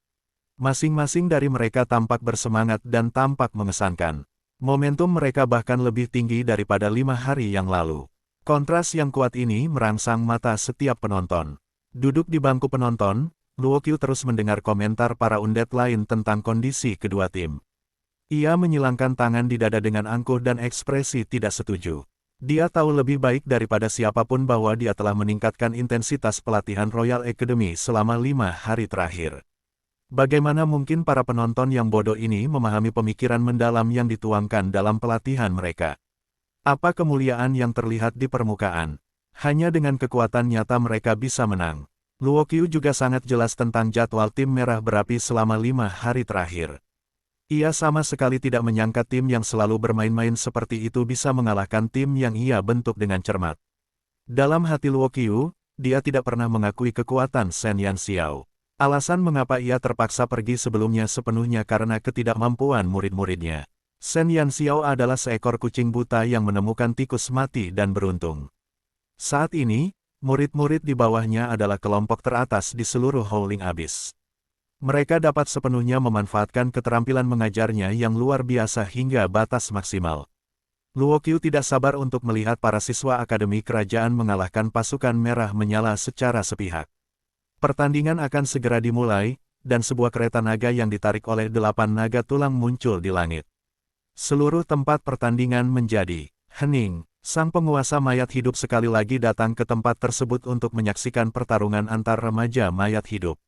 Masing-masing dari mereka tampak bersemangat dan tampak mengesankan. Momentum mereka bahkan lebih tinggi daripada 5 hari yang lalu. Kontras yang kuat ini merangsang mata setiap penonton. Duduk di bangku penonton, Luo Qiu terus mendengar komentar para undet lain tentang kondisi kedua tim. Ia menyilangkan tangan di dada dengan angkuh dan ekspresi tidak setuju. Dia tahu lebih baik daripada siapapun bahwa dia telah meningkatkan intensitas pelatihan Royal Academy selama 5 hari terakhir. Bagaimana mungkin para penonton yang bodoh ini memahami pemikiran mendalam yang dituangkan dalam pelatihan mereka? Apa kemuliaan yang terlihat di permukaan? Hanya dengan kekuatan nyata mereka bisa menang. Luo Qiu juga sangat jelas tentang jadwal tim merah berapi selama 5 hari terakhir. Ia sama sekali tidak menyangka tim yang selalu bermain-main seperti itu bisa mengalahkan tim yang ia bentuk dengan cermat. Dalam hati Luo Qiu, dia tidak pernah mengakui kekuatan Shen Yanxiao. Alasan mengapa ia terpaksa pergi sebelumnya sepenuhnya karena ketidakmampuan murid-muridnya. Shen Yanxiao adalah seekor kucing buta yang menemukan tikus mati dan beruntung. Saat ini, murid-murid di bawahnya adalah kelompok teratas di seluruh Howling Abyss. Mereka dapat sepenuhnya memanfaatkan keterampilan mengajarnya yang luar biasa hingga batas maksimal. Luo Qiu tidak sabar untuk melihat para siswa Akademi Kerajaan mengalahkan pasukan merah menyala secara sepihak. Pertandingan akan segera dimulai, dan sebuah kereta naga yang ditarik oleh 8 naga tulang muncul di langit. Seluruh tempat pertandingan menjadi hening. Sang penguasa mayat hidup sekali lagi datang ke tempat tersebut untuk menyaksikan pertarungan antar remaja mayat hidup.